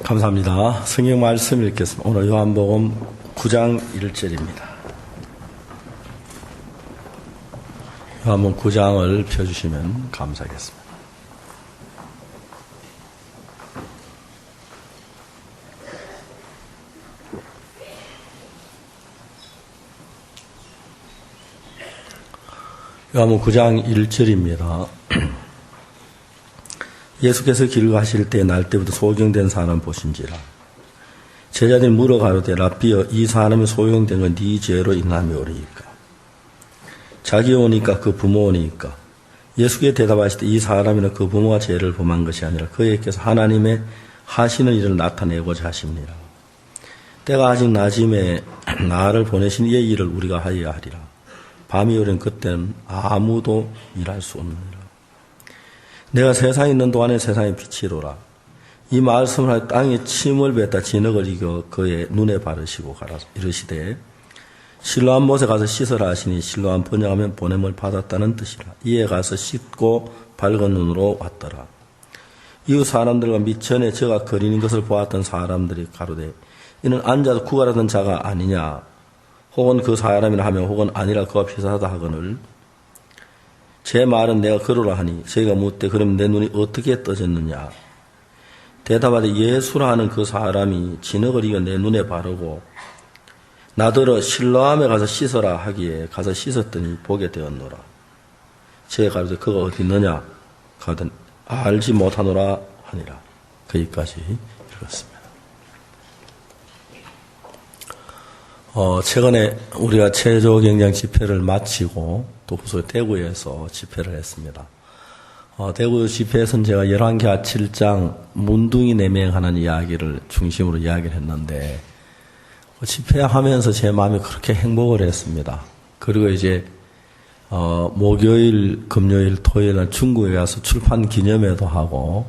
감사합니다. 성경 말씀 읽겠습니다. 오늘 요한복음 9장 1절입니다. 요한복음 9장을 펴주시면 감사하겠습니다. 요한복음 9장 1절입니다. 예수께서 길을 가실 때 날 때부터 소경된 사람 보신지라. 제자들이 물어 가로되 라삐여 이 사람이 소경된 건 네 죄로 인함이 오리이까. 자기 오니까 그 부모 오니까. 예수께 대답하시되 이 사람이나 그 부모가 죄를 범한 것이 아니라 그에게서 하나님의 하시는 일을 나타내고자 하십니다. 때가 아직 낮음에 나를 보내신 이의 일을 우리가 하여야 하리라. 밤이 오면 그때는 아무도 일할 수 없느니라. 내가 세상에 있는 동안에 세상의 빛이로라. 이 말씀을 하여 땅에 침을 뱉다 진흙을 이겨 그의 눈에 바르시고 가라. 이르시되 실로암 못에 가서 씻으라 하시니 실로암 번역하면 보냄을 받았다는 뜻이라. 이에 가서 씻고 밝은 눈으로 왔더라. 이후 사람들과 및 전에 저가 거리는 것을 보았던 사람들이 가로되 이는 앉아서 구걸하던 자가 아니냐. 혹은 그 사람이라 하면 혹은 아니라 그와 비슷하다 하거늘 제 말은 내가 그러라 하니 저희가 묻되 그럼 내 눈이 어떻게 떠졌느냐. 대답하되 예수라 하는 그 사람이 진흙을 이겨 내 눈에 바르고 나더러 실로암에 가서 씻어라 하기에 가서 씻었더니 보게 되었노라. 제가 가로되 그가 어디 있느냐. 가로되 알지 못하노라 하니라. 거기까지 읽었습니다. 최근에 우리가 체조경장 집회를 마치고 또 후속에 대구에서 집회를 했습니다. 대구 집회에서는 제가 11개 7장 문둥이 내맹하는 이야기를 중심으로 이야기를 했는데 집회하면서 제 마음이 그렇게 행복을 했습니다. 그리고 이제 목요일, 금요일, 토요일 중국에 가서 출판 기념회도 하고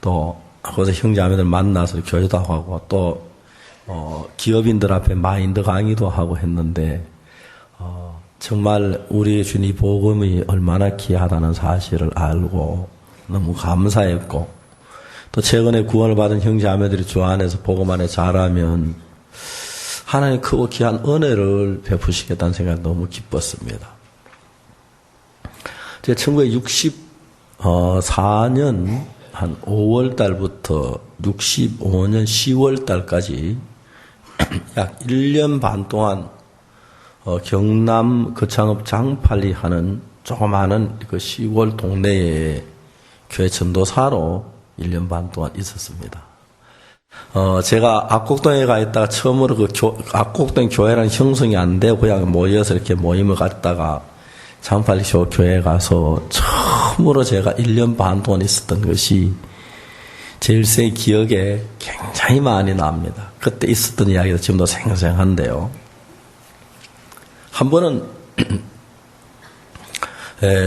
또 거기서 형제자매들 만나서 교회도 하고 또 기업인들 앞에 마인드 강의도 하고 했는데 정말 우리 주님 복음이 얼마나 귀하다는 사실을 알고 너무 감사했고 또 최근에 구원을 받은 형제자매들이 주 안에서 복음 안에 자라면 하나님 크고 귀한 은혜를 베푸시겠다는 생각이 너무 기뻤습니다. 제가 1964년 한 5월 달부터 65년 10월 달까지 약 1년 반 동안 경남 거창읍 장팔리 하는 조그마한 그 시골 동네에 교회 전도사로 1년 반 동안 있었습니다. 제가 압곡동에 가 있다가 처음으로 압곡동 교회라는 형성이 안 되고 그냥 모여서 이렇게 모임을 갖다가 장팔리 교회에 가서 처음으로 제가 1년 반 동안 있었던 것이 제일 새 기억에 굉장히 많이 납니다. 그때 있었던 이야기도 지금도 생생한데요. 한 번은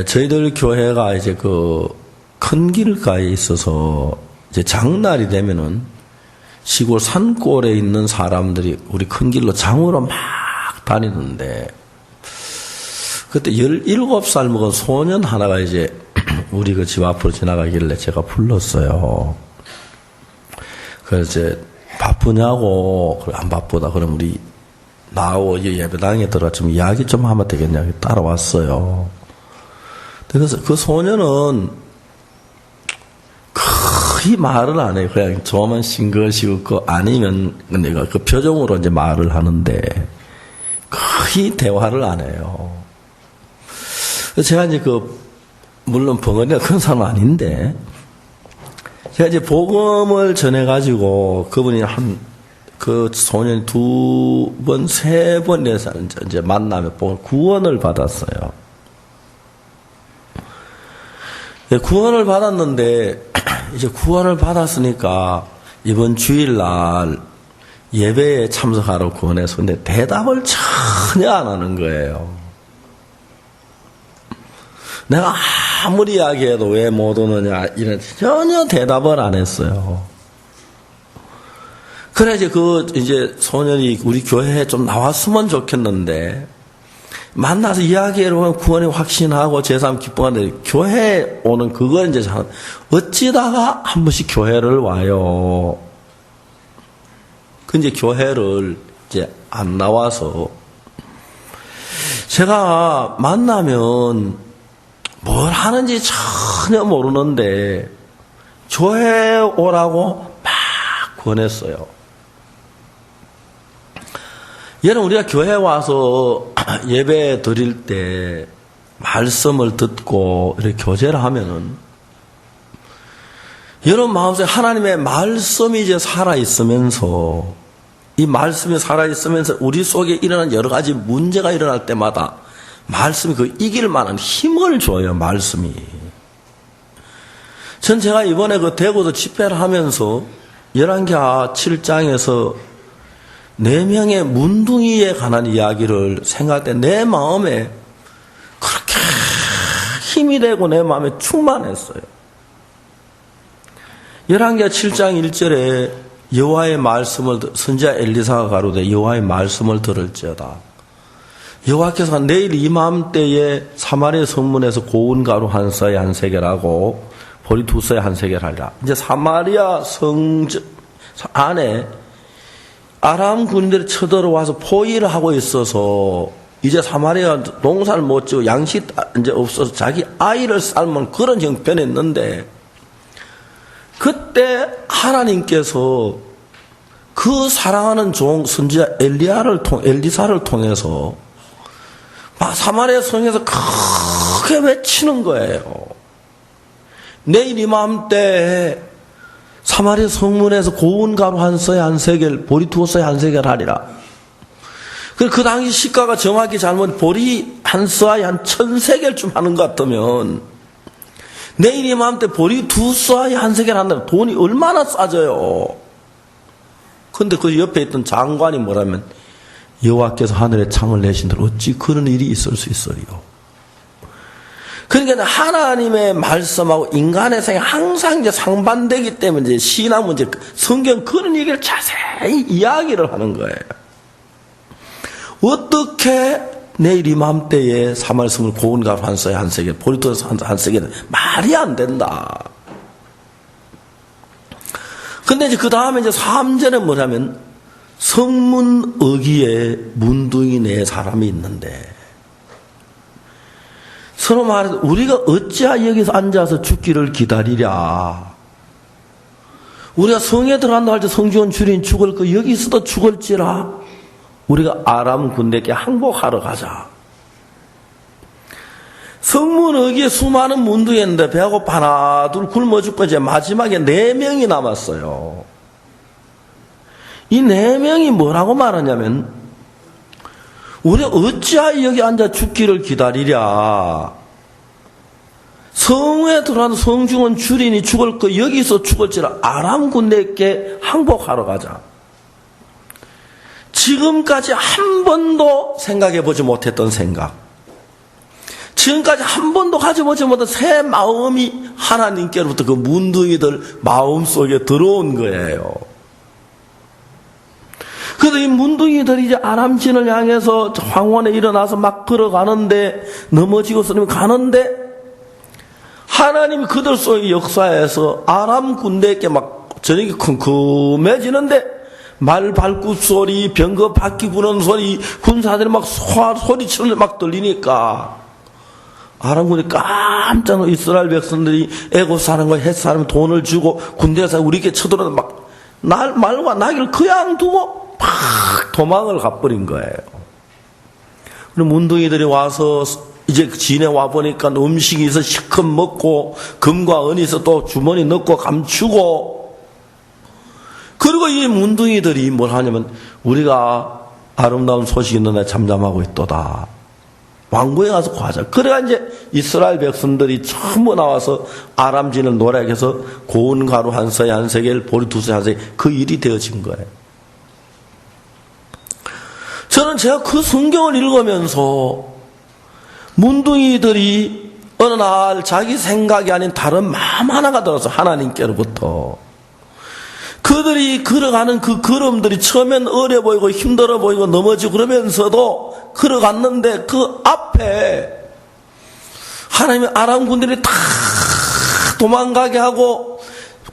저희들 교회가 이제 그 큰 길가에 있어서 이제 장날이 되면은 시골 산골에 있는 사람들이 우리 큰 길로 장으로 막 다니는데 그때 17살 먹은 소년 하나가 이제 우리 그 집 앞으로 지나가길래 제가 불렀어요. 그래서 이제 바쁘냐고, 그래, 안 바쁘다. 그럼 우리 나하고 예배당에 들어가 좀 이야기 좀 하면 되겠냐. 따라왔어요. 그래서 그 소년은 거의 말을 안 해요. 그냥 저만 싱글시고 아니면 내가 그 표정으로 이제 말을 하는데 거의 대화를 안 해요. 제가 이제 물론 벙어리가 큰 사람은 아닌데 제가 이제 복음을 전해가지고 그분이 그 소년이 2번, 3번에서 이제 만나면 구원을 받았어요. 구원을 받았는데, 이제 구원을 받았으니까 이번 주일날 예배에 참석하러 구원해서 근데 대답을 전혀 안 하는 거예요. 내가 아무리 이야기해도 왜 못 오느냐, 이런 전혀 대답을 안 했어요. 그래, 이제 소년이 우리 교회에 좀 나왔으면 좋겠는데, 만나서 이야기로 구원에 확신하고 제3 기뻐하는데, 교회에 오는 그걸 이제 어찌다가 한 번씩 교회를 와요. 근데 교회를 이제 안 나와서 제가 만나면 뭘 하는지 전혀 모르는데 교회 오라고 막 권했어요. 여러분, 우리가 교회 와서 예배 드릴 때 말씀을 듣고 이렇게 교제를 하면은 여러분 마음속에 하나님의 말씀이 이제 살아있으면서 이 말씀이 살아있으면서 우리 속에 일어난 여러 가지 문제가 일어날 때마다 말씀이 그 이길 만한 힘을 줘요, 말씀이. 제가 이번에 그 대구에서 집회를 하면서 열왕기하 7장에서 4명의 문둥이에 관한 이야기를 생각할 때 내 마음에 그렇게 힘이 되고 내 마음에 충만했어요. 열왕기하 7장 1절에 여호와의 말씀을 선지자 엘리사가 가로되 여호와의 말씀을 들을지어다. 여호와께서 내일 이맘때에 사마리아 성문에서 고운 가루 한 서에 한 세겔하고 보리 2서에 한 세겔하리라. 이제 사마리아 성 안에 아람 군인들이 쳐들어와서 포위를 하고 있어서 이제 사마리아 농사를 못 지고 양식 이제 없어서 자기 아이를 삶은 그런 형편이었는데 그때 하나님께서 그 사랑하는 종 선지자 엘리사를 통해서 막 사마리아 성에서 크게 외치는 거예요. 내일 이맘때 사마리아 성문에서 고운 가루 한 서에 한 세겔, 보리 2서에 한 세겔 하리라. 그 당시 시가가 정확히 잘못 보리 한 서에 한 1000세겔쯤 하는 것 같으면 내일 이맘때 보리 2서에 한 세겔 한다면 돈이 얼마나 싸져요. 근데 그 옆에 있던 장관이 뭐라면 여호와께서 하늘에 창을 내신들 어찌 그런 일이 있을 수 있으리요. 그러니까 하나님의 말씀하고 인간의 생이 항상 이제 상반되기 때문에 이제 신학 문제, 성경 그런 얘기를 자세히 이야기를 하는 거예요. 어떻게 내일 이맘때에 사마리아성을 고운 가루 한 서에 한 세겔, 보리 2서에 한 세겔 말이 안 된다. 근데 이제 그 다음에 이제 3절에 뭐냐면 성문 어귀에 문둥이 네 사람이 있는데 서로 말해서 우리가 어찌하여 여기서 앉아서 죽기를 기다리랴. 우리가 성에 들어간다 할 때 성지원 주린 죽을 거 여기서도 죽을지라. 우리가 아람 군대께 항복하러 가자. 성문 어귀에 수많은 문둥이 있는데 배고파 하나 둘 굶어 죽고 이제 마지막에 4명이 남았어요. 이 4명이 뭐라고 말하냐면 우리 어찌하여 여기 앉아 죽기를 기다리랴. 성에 들어가는 성중은 주린이 죽을 거 여기서 죽을지라 아람 군대께 항복하러 가자. 지금까지 한 번도 생각해 보지 못했던 생각, 지금까지 한 번도 가져보지 못한 새 마음이 하나님께로부터 그 문둥이들 마음속에 들어온 거예요. 그래서 이 문둥이들이 이제 아람진을 향해서 황혼에 일어나서 막 걸어가는데 넘어지고 쓰러면 가는데 하나님이 그들 속의 역사에서 아람 군대에게 막 저녁이 쿵쿵해지는데 말 발굽 소리, 병거 바퀴 부는 소리, 군사들이 막 소리치는 막 들리니까 아람 군대 깜짝 놀라 이스라엘 백성들이 애굽 사람과 헷 사람 돈을 주고 군대에서 우리에게 쳐들어서 막 말과 나귀를 그냥 두고 팍 도망을 가버린 거예요. 그럼 문둥이들이 와서 이제 진에 와보니까 음식이 있어 실컷 먹고 금과 은이 있어 또 주머니 넣고 감추고 그리고 이 문둥이들이 뭘 하냐면 우리가 아름다운 소식이 있는 날 잠잠하고 있도다. 왕궁에 가서 구하자. 그래가 이제 이스라엘 백성들이 전부 나와서 아람진을 노략해서 고운 가루 한 서에 한 세겔, 보리 2서에 한 세겔 그 일이 되어진 거예요. 저는 제가 그 성경을 읽으면서 문둥이들이 어느 날 자기 생각이 아닌 다른 마음 하나가 들어서 하나님께로부터 그들이 걸어가는 그 걸음들이 처음엔 어려 보이고 힘들어 보이고 넘어지고 그러면서도 걸어갔는데 그 앞에 하나님의 아람 군들이 다 도망가게 하고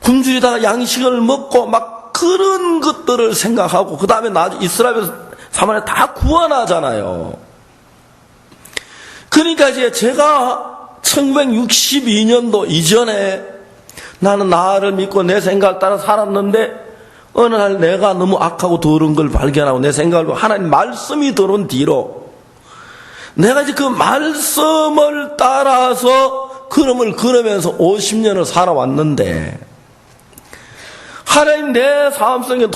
굶주리다가 양식을 먹고 막 그런 것들을 생각하고 그 다음에 나중에 이스라엘 사마리아 다 구원하잖아요. 그러니까 이제 제가 1962년도 이전에 나는 나를 믿고 내 생각을 따라 살았는데 어느 날 내가 너무 악하고 더러운 걸 발견하고 내 생각을 하나님 말씀이 들어온 뒤로 내가 이제 그 말씀을 따라서 걸음을 걸으면서 50년을 살아왔는데 하나님 내 삶 속에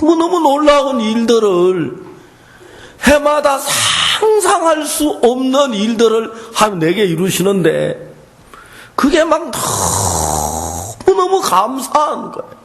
너무너무 놀라운 일들을 해마다 상상할 수 없는 일들을 하나님 내게 이루시는데 그게 막 너무너무 감사한 거예요.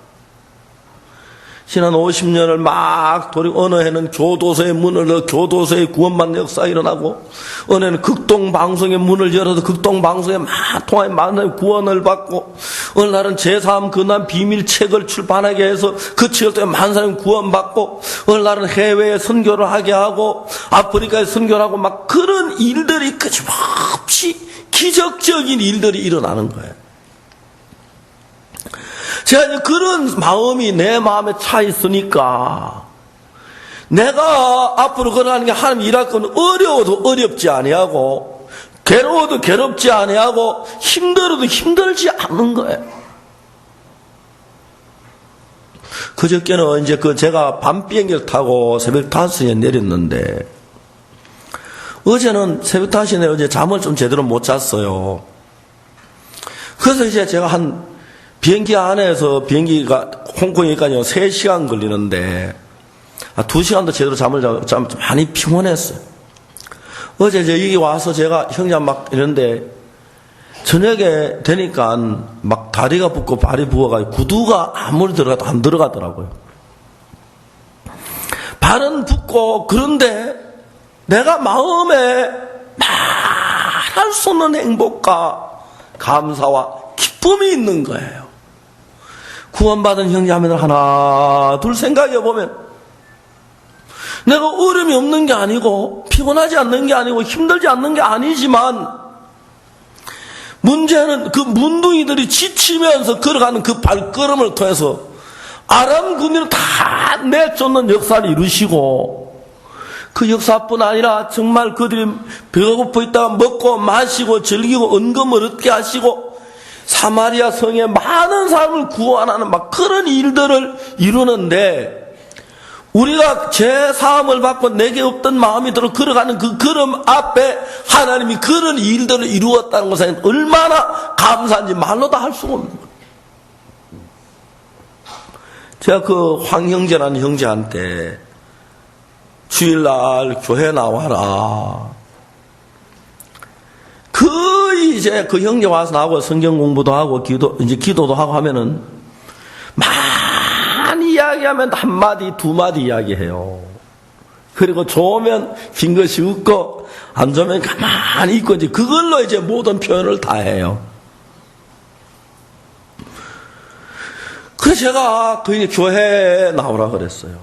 지난 50년을 막 어느 해는 교도소의 문을 열어 교도소의 구원받는 역사가 일어나고 어느 해는 극동방송의 문을 열어서 극동방송에 막 통하여 많은 구원을 받고 어느 날은 제3 근한 비밀책을 출판하게 해서 그 책을 통해 많은 사람이 구원받고 어느 날은 해외에 선교를 하게 하고 아프리카에 선교를 하고 막 그런 일들이 끊임없이 기적적인 일들이 일어나는 거예요. 제가 이제 그런 마음이 내 마음에 차 있으니까 내가 앞으로 걸어가는 게 하나님 일할 건 어려워도 어렵지 아니하고 괴로워도 괴롭지 아니하고 힘들어도 힘들지 않은 거예요. 그저께는 이제 제가 밤 비행기를 타고 새벽 5시에 내렸는데 어제는 새벽 5시에 내려 어제 잠을 좀 제대로 못 잤어요. 그래서 이제 제가 비행기 안에서 비행기가 홍콩에까지 3시간 걸리는데 2시간도 제대로 잠을 자면 많이 피곤했어요. 어제 여기 와서 제가 형제 막 이런데 저녁에 되니까 막 다리가 붓고 발이 부어가지고 구두가 아무리 들어가도 안 들어가더라고요. 발은 붓고 그런데 내가 마음에 말할 수 없는 행복과 감사와 기쁨이 있는 거예요. 구원받은 형제자매들 하나 둘 생각해보면 내가 어려움이 없는 게 아니고 피곤하지 않는 게 아니고 힘들지 않는 게 아니지만 문제는 그 문둥이들이 지치면서 걸어가는 그 발걸음을 통해서 아람 군인을 다 내쫓는 역사를 이루시고 그 역사뿐 아니라 정말 그들이 배고파 있다가 먹고 마시고 즐기고恩금을 얻게 하시고 사마리아 성에 많은 사람을 구원하는 막 그런 일들을 이루는데 우리가 제 사함을 받고 내게 없던 마음이 들어 걸어가는 그 걸음 앞에 하나님이 그런 일들을 이루었다는 것은 얼마나 감사한지 말로 다 할 수가 없는 거예요. 제가 그 황형제라는 형제한테 주일날 교회 나와라. 이제 그 형제 와서 나하고 성경 공부도 하고 기도도 하고 하면은 많이 이야기하면 한마디 두마디 이야기해요. 그리고 좋으면 빙긋이 웃고 안 좋으면 가만히 있고 이제 그걸로 이제 모든 표현을 다 해요. 그래서 제가 그 교회에 나오라 그랬어요.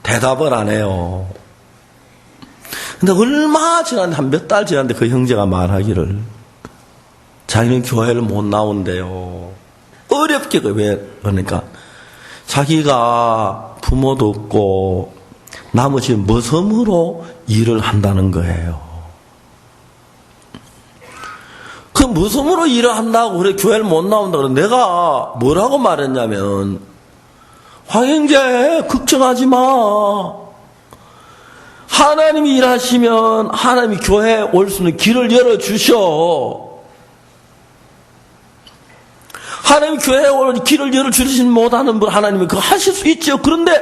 대답을 안 해요. 근데 얼마 지났는데 한 몇 달 지났는데 그 형제가 말하기를 자기는 교회를 못 나온대요. 어렵게 왜 그러니까 자기가 부모도 없고 나머지 머슴으로 일을 한다는 거예요. 그 머슴으로 일을 한다고 그래 교회를 못 나온다고 그래. 내가 뭐라고 말했냐면 황형제 걱정하지 마. 하나님이 일하시면 하나님이 교회에 올 수 있는 길을 열어주셔. 하나님이 교회에 올 길을 열어주시지 못하는 분 하나님이 그거 하실 수 있죠. 그런데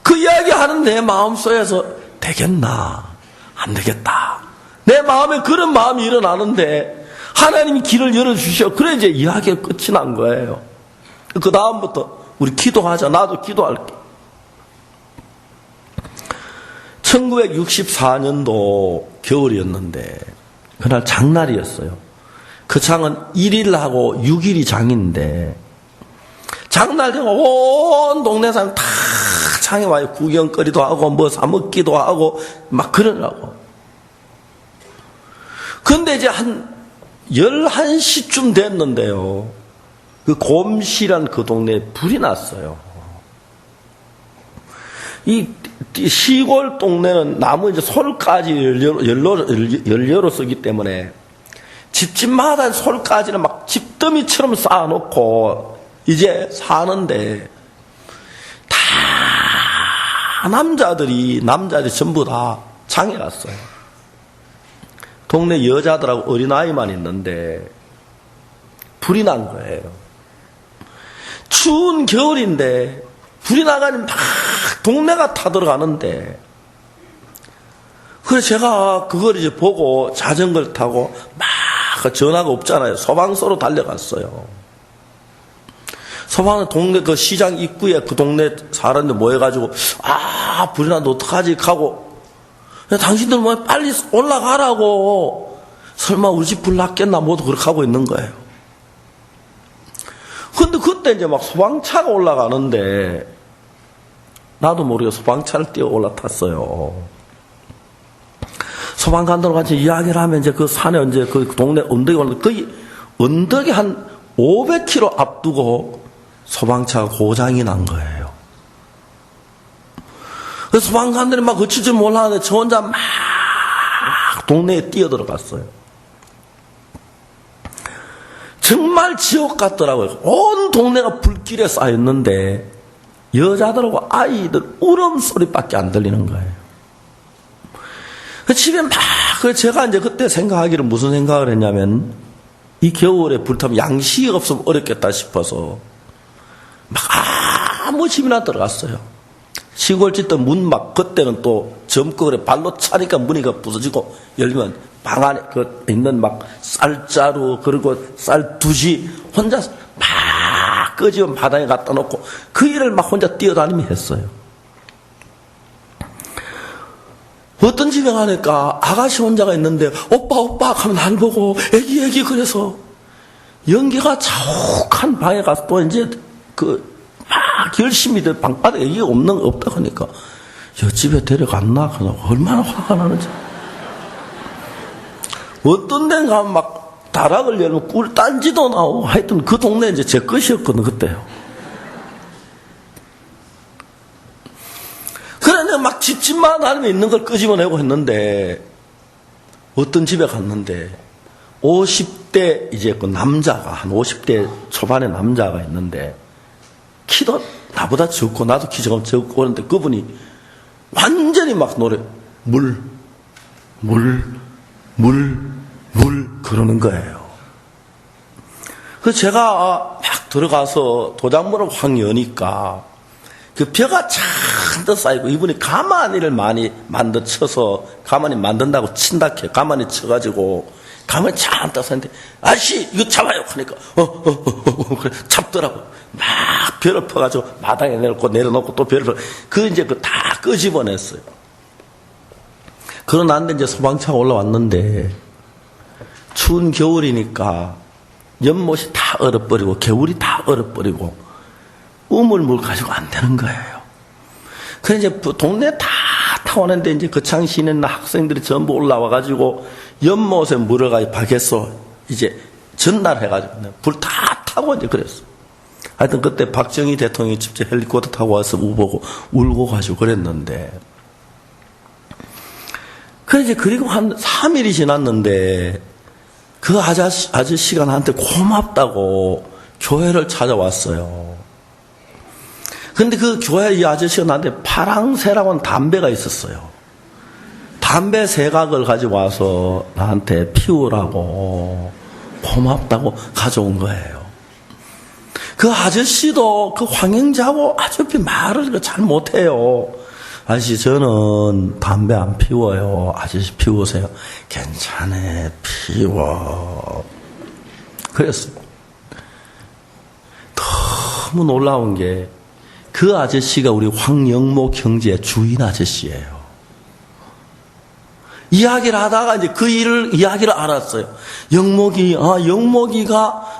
그 이야기 하는 내 마음속에서 되겠나? 안 되겠다. 내 마음에 그런 마음이 일어나는데 하나님이 길을 열어주셔. 그래 이제 이야기가 끝이 난 거예요. 그 다음부터 우리 기도하자. 나도 기도할게. 1964년도 겨울이었는데 그날 장날이었어요. 그 장은 1일하고 6일이 장인데 장날 되면 온 동네 사람 다 장에 와요. 구경거리도 하고 뭐 사먹기도 하고 막 그러라고. 근데 이제 한 11시쯤 됐는데요. 그 곰시란 그 동네에 불이 났어요. 이 시골 동네는 나무 이제 솔까지 연료로 쓰기 때문에 집집마다 솔까지는 막 집더미처럼 쌓아놓고 이제 사는데 다 남자들이 전부 다 장에 갔어요. 동네 여자들하고 어린아이만 있는데 불이 난 거예요. 추운 겨울인데 불이 나가니 막 동네가 타들어가는데, 그래서 제가 그걸 이제 보고 자전거를 타고 막 전화가 없잖아요. 소방서로 달려갔어요. 소방은 동네 그 시장 입구에 그 동네 사람들 모여가지고 불이 났는데 어떡하지 하고, 당신들 뭐 빨리 올라가라고, 설마 우리 집 불 났겠나 모두 그렇게 하고 있는 거예요. 근데 그때 이제 막 소방차가 올라가는데 나도 모르게 소방차를 뛰어 올라탔어요. 소방관들과 같이 이야기를 하면 이제 그 산에 이제 그 동네 언덕에 올라가는데 거의 언덕에 한 500km 앞두고 소방차가 고장이 난 거예요. 그래서 소방관들이 막 어쩔 줄 몰랐는데 저 혼자 막 동네에 뛰어 들어갔어요. 정말 지옥 같더라고요. 온 동네가 불길에 쌓였는데 여자들하고 아이들 울음소리밖에 안 들리는 거예요. 집에 막, 제가 이제 그때 생각하기를 무슨 생각을 했냐면, 이 겨울에 불타면 양식이 없으면 어렵겠다 싶어서, 막 아무 집이나 들어갔어요. 시골집 때 문 막, 그때는 또 젊고 그래, 발로 차니까 문이 부서지고, 열면 방 안에 그 있는 막 쌀자루, 그리고 쌀두시, 혼자 막 끄집은 바닥에 갖다 놓고, 그 일을 막 혼자 뛰어다니며 했어요. 어떤 집에 가니까 아가씨 혼자가 있는데 오빠 하면 날 보고 애기 그래서 연기가 자욱한 방에 가서 또 이제 막 열심히들 방바닥에 애기가 없다 하니까 옆집에 데려갔나? 그냥 얼마나 화가 나는지. 어떤 데는 가면 막 다락을 열면 꿀 딴지도 나오고 하여튼 그 동네 이제 제 것이었거든 그때요. 그래, 막 집집마다 다니면 있는 걸 끄집어내고 했는데, 어떤 집에 갔는데, 50대, 이제 그 남자가, 한 50대 초반의 남자가 있는데, 키도 나보다 적고, 나도 키 조금 적고, 그런데 그분이 완전히 막 노래, 물, 그러는 거예요. 그래서 제가 막 들어가서 도장물을 확 여니까, 그 벼가 잔뜩 쌓이고 이분이 가마니를 많이 쳐서 가마니 만든다고 친다 해요. 가마니 쳐가지고 가마니 잔뜩 쌓는데 아저씨 이거 잡아요 하니까 그래 잡더라고. 막 벼를 퍼가지고 마당에 내려놓고 또 벼를 이제 다 끄집어냈어요. 그러고 난데 이제 소방차가 올라왔는데 추운 겨울이니까 연못이 다 얼어버리고 개울이 다 얼어버리고 우물물 가지고 안 되는 거예요. 그래서 이제 동네 다 타오는데 이제 거창시에 있는 학생들이 전부 올라와가지고 연못에 물어가지고 밖에서 이제 전달해가지고 불 다 타고 이제 그랬어. 하여튼 그때 박정희 대통령이 직접 헬리콥터 타고 와서 우보고 울고 가지고 그랬는데. 그리고 한 3일이 지났는데 그 아저씨가 나한테 고맙다고 교회를 찾아왔어요. 근데 그 교회 이 아저씨가 나한테 파랑새라고 하는 담배가 있었어요. 담배 세각을 가지고 와서 나한테 피우라고 고맙다고 가져온 거예요. 그 아저씨도 그 황행자하고 어차피 말을 잘 못해요. 아저씨 저는 담배 안 피워요. 아저씨 피우세요. 괜찮아 피워. 그랬어요. 너무 놀라운 게 그 아저씨가 우리 황영목 형제의 주인 아저씨예요. 이야기를 하다가 이제 그 이야기를 알았어요. 영목이가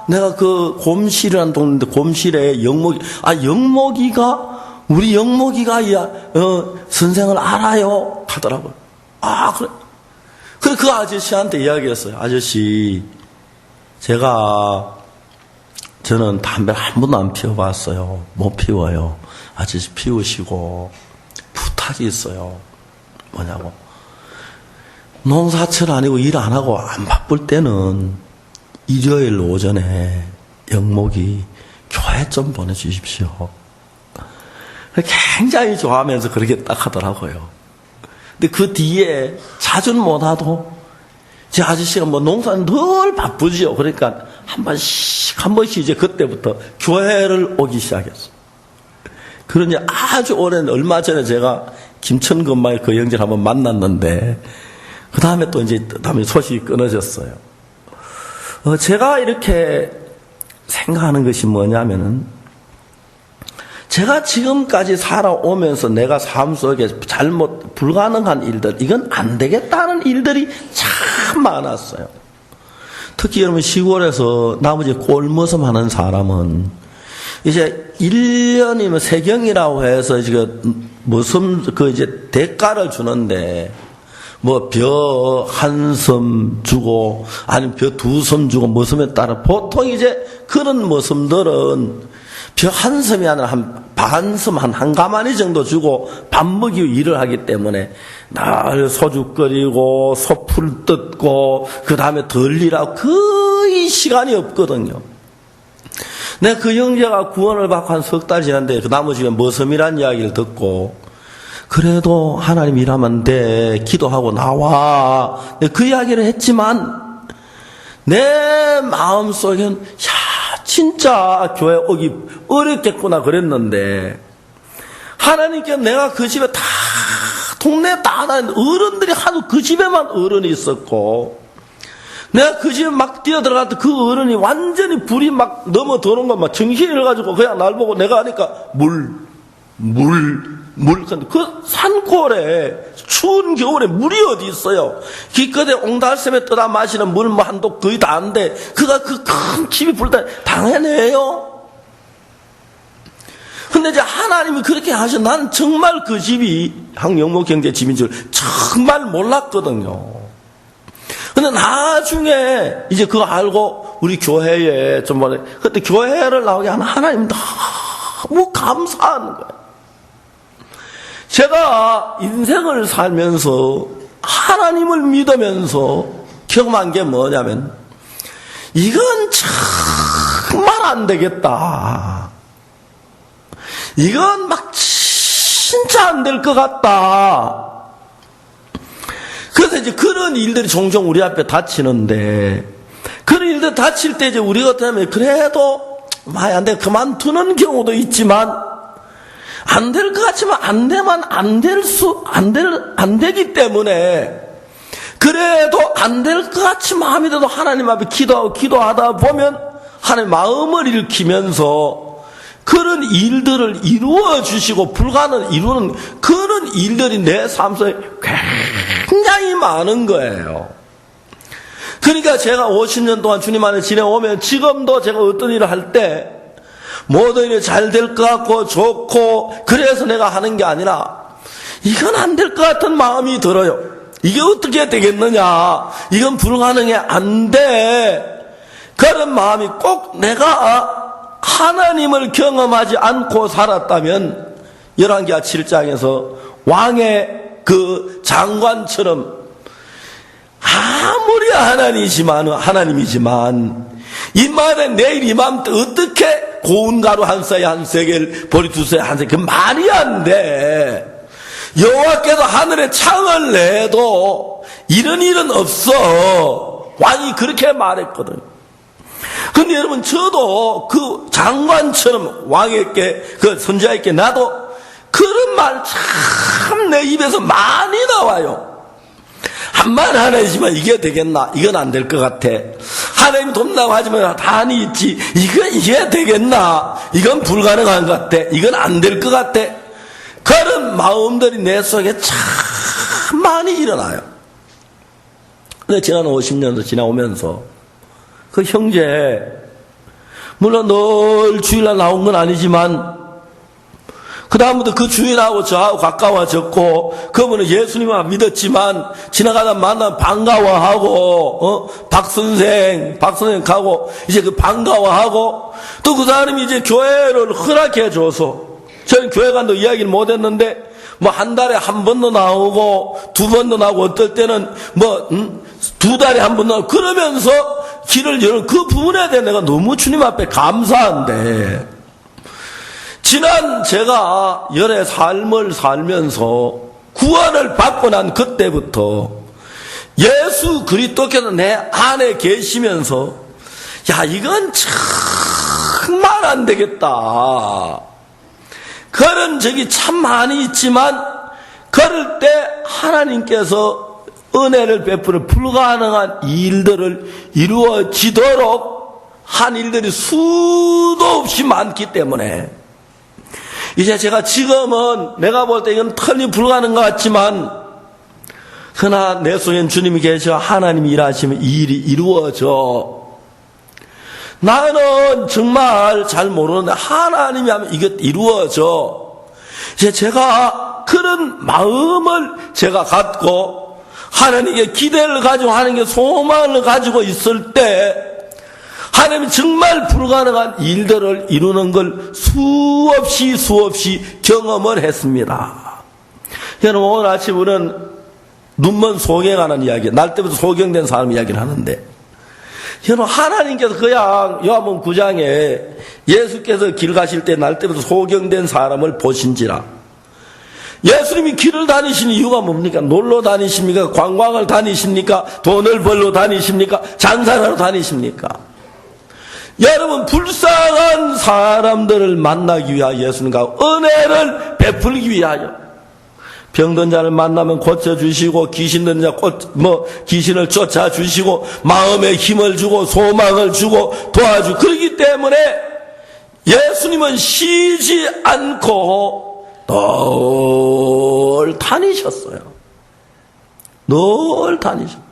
내가 그 곰실이라는 동네인데 곰실에 영목이가 우리 영목이가 선생을 알아요 하더라고요. 그래. 그 아저씨한테 이야기했어요. 아저씨 제가 저는 담배를 한 번도 안 피워봤어요. 못 피워요. 아저씨 피우시고 부탁이 있어요. 뭐냐고. 농사철 아니고 일 안 하고 안 바쁠 때는 일요일 오전에 영목이 교회 좀 보내주십시오. 굉장히 좋아하면서 그렇게 딱 하더라고요. 근데 그 뒤에 자주는 못하도 제 아저씨가 뭐 농사는 늘 바쁘지요. 그러니까 한 번씩 이제 그때부터 교회를 오기 시작했어요. 그러니 아주 오랜, 얼마 전에 제가 김천 근방에 그 형제를 한번 만났는데, 그 다음에 또 이제, 다음에 소식이 끊어졌어요. 제가 이렇게 생각하는 것이 뭐냐면은, 제가 지금까지 살아오면서 내가 삶 속에 불가능한 일들, 이건 안 되겠다는 일들이 참 많았어요. 특히 여러분 시골에서 나머지 꼴머슴 하는 사람은 이제 1년이면 세경이라고 해서 이제 대가를 주는데, 뭐 벼 한 섬 주고 아니면 벼 2섬 주고 머슴에 따라 보통 이제 그런 머슴들은 벼 한 섬이 아니라 한 반섬 한 가마니 정도 주고 밥 먹이고 일을 하기 때문에 날 소주 끓이고 소풀 뜯고 그 다음에 덜 일하고 거의 시간이 없거든요. 내가 그 형제가 구원을 받고 한 석 달 지났는데 그 나머지가 머슴이란 이야기를 듣고 그래도 하나님 일하면 돼 기도하고 나와 그 이야기를 했지만 내 마음속엔 야 진짜 교회 오기 어렵겠구나 그랬는데 하나님께 내가 그 집에 다 동네 다 어른들이 하도 그 집에만 어른이 있었고 내가 그 집에 막 뛰어들어갔다 그 어른이 완전히 불이 막 넘어도는 거 막 정신이 잃어가지고 그냥 날 보고 내가 하니까 그 산골에 추운 겨울에 물이 어디 있어요. 기껏해 옹달샘에 떠다 마시는 물 뭐 한도 거의 다 안 돼. 그가 그 큰 집이 불다 당연해요. 근데 이제 하나님이 그렇게 하셔. 나는 정말 그 집이 항영목 경제 집인 줄 정말 몰랐거든요. 근데 나중에 이제 그거 알고 우리 교회에 좀 뭐래. 그때 교회를 나오게 하는 하나님 너무 감사한 거예요. 제가 인생을 살면서 하나님을 믿으면서 경험한 게 뭐냐면 이건 정말 안 되겠다. 이건 막 진짜 안 될 것 같다. 그래서 이제 그런 일들이 종종 우리 앞에 닥치는데 그런 일들 닥칠 때 이제 우리 같으면 그래도 많이 안 돼 그만두는 경우도 있지만 안 될 것 같지만 안 되면 안 되기 때문에 그래도 안 될 것 같이 마음이 들어도 하나님 앞에 기도하다 보면 하나님 마음을 일으키면서 그런 일들을 이루어 주시고 불가능을 이루는 그런 일들이 내 삶 속에 굉장히 많은 거예요. 그러니까 제가 50년 동안 주님 안에 지내오면 지금도 제가 어떤 일을 할 때 모든 일이 잘 될 것 같고 좋고 그래서 내가 하는 게 아니라 이건 안 될 것 같은 마음이 들어요. 이게 어떻게 되겠느냐. 이건 불가능해 안 돼. 그런 마음이 꼭 내가 하나님을 경험하지 않고 살았다면 열왕기하 7장에서 왕의 그 장관처럼 아무리 하나님이지만 이 말에 내일 이맘 때 어떻게 고운 가루 한 쌀에 한 세겔 보리 두 쌀에 한 세겔 그 말이 안 돼. 여호와께서 하늘에 창을 내도 이런 일은 없어. 왕이 그렇게 말했거든. 근데 여러분 저도 그 장관처럼 왕에게 그 선지자에게 나도 그런 말 참 내 입에서 많이 나와요. 한만 하나이지만 이게 되겠나? 이건 안 될 것 같아. 하나님 돕는다고 하지만 단이 있지. 이게 되겠나? 이건 불가능한 것 같아. 이건 안 될 것 같아. 그런 마음들이 내 속에 참 많이 일어나요. 근데 지난 50년도 지나오면서 그 형제, 물론 늘 주일날 나온 건 아니지만 그다음부터 그 주인하고 저하고 가까워졌고, 그분은 예수님을 믿었지만, 지나가다 만나면 반가워하고, 박선생 가고, 이제 그 반가워하고, 또 그 사람이 이제 교회를 허락해줘서, 저는 교회 간도 이야기를 못했는데, 뭐 한 달에 한 번도 나오고, 두 번도 나오고, 어떨 때는 두 달에 한 번 나오고, 그러면서 길을 여는 그 부분에 대해 내가 너무 주님 앞에 감사한데, 지난 제가 열의 삶을 살면서 구원을 받고 난 그때부터 예수 그리스도께서 내 안에 계시면서 야, 이건 정말 안 되겠다. 그런 적이 참 많이 있지만 그럴 때 하나님께서 은혜를 베풀어 불가능한 일들을 이루어지도록 한 일들이 수도 없이 많기 때문에 이제 제가 지금은 내가 볼 때 이건 털리 불가능한 것 같지만 그러나 내 속엔 주님이 계셔 하나님이 일하시면 이 일이 이루어져. 나는 정말 잘 모르는데 하나님이 하면 이게 이루어져. 이제 제가 그런 마음을 제가 갖고 하나님께 기대를 가지고 하나님께 소망을 가지고 있을 때 하나님이 정말 불가능한 일들을 이루는 걸 수없이 경험을 했습니다. 여러분 오늘 아침 우리는 눈먼 소경하는 이야기, 날 때부터 소경된 사람 이야기를 하는데 여러분 하나님께서 그냥 요한복음 9장에 예수께서 길 가실 때 날 때부터 소경된 사람을 보신지라. 예수님이 길을 다니시는 이유가 뭡니까? 놀러 다니십니까? 관광을 다니십니까? 돈을 벌러 다니십니까? 장사하러 다니십니까? 여러분 불쌍한 사람들을 만나기 위하여 예수님과 은혜를 베풀기 위하여 병든 자를 만나면 고쳐주시고 귀신 든 자 귀신을 쫓아주시고 마음에 힘을 주고 소망을 주고 도와주고 그렇기 때문에 예수님은 쉬지 않고 늘 다니셨어요. 늘 다니셨어요.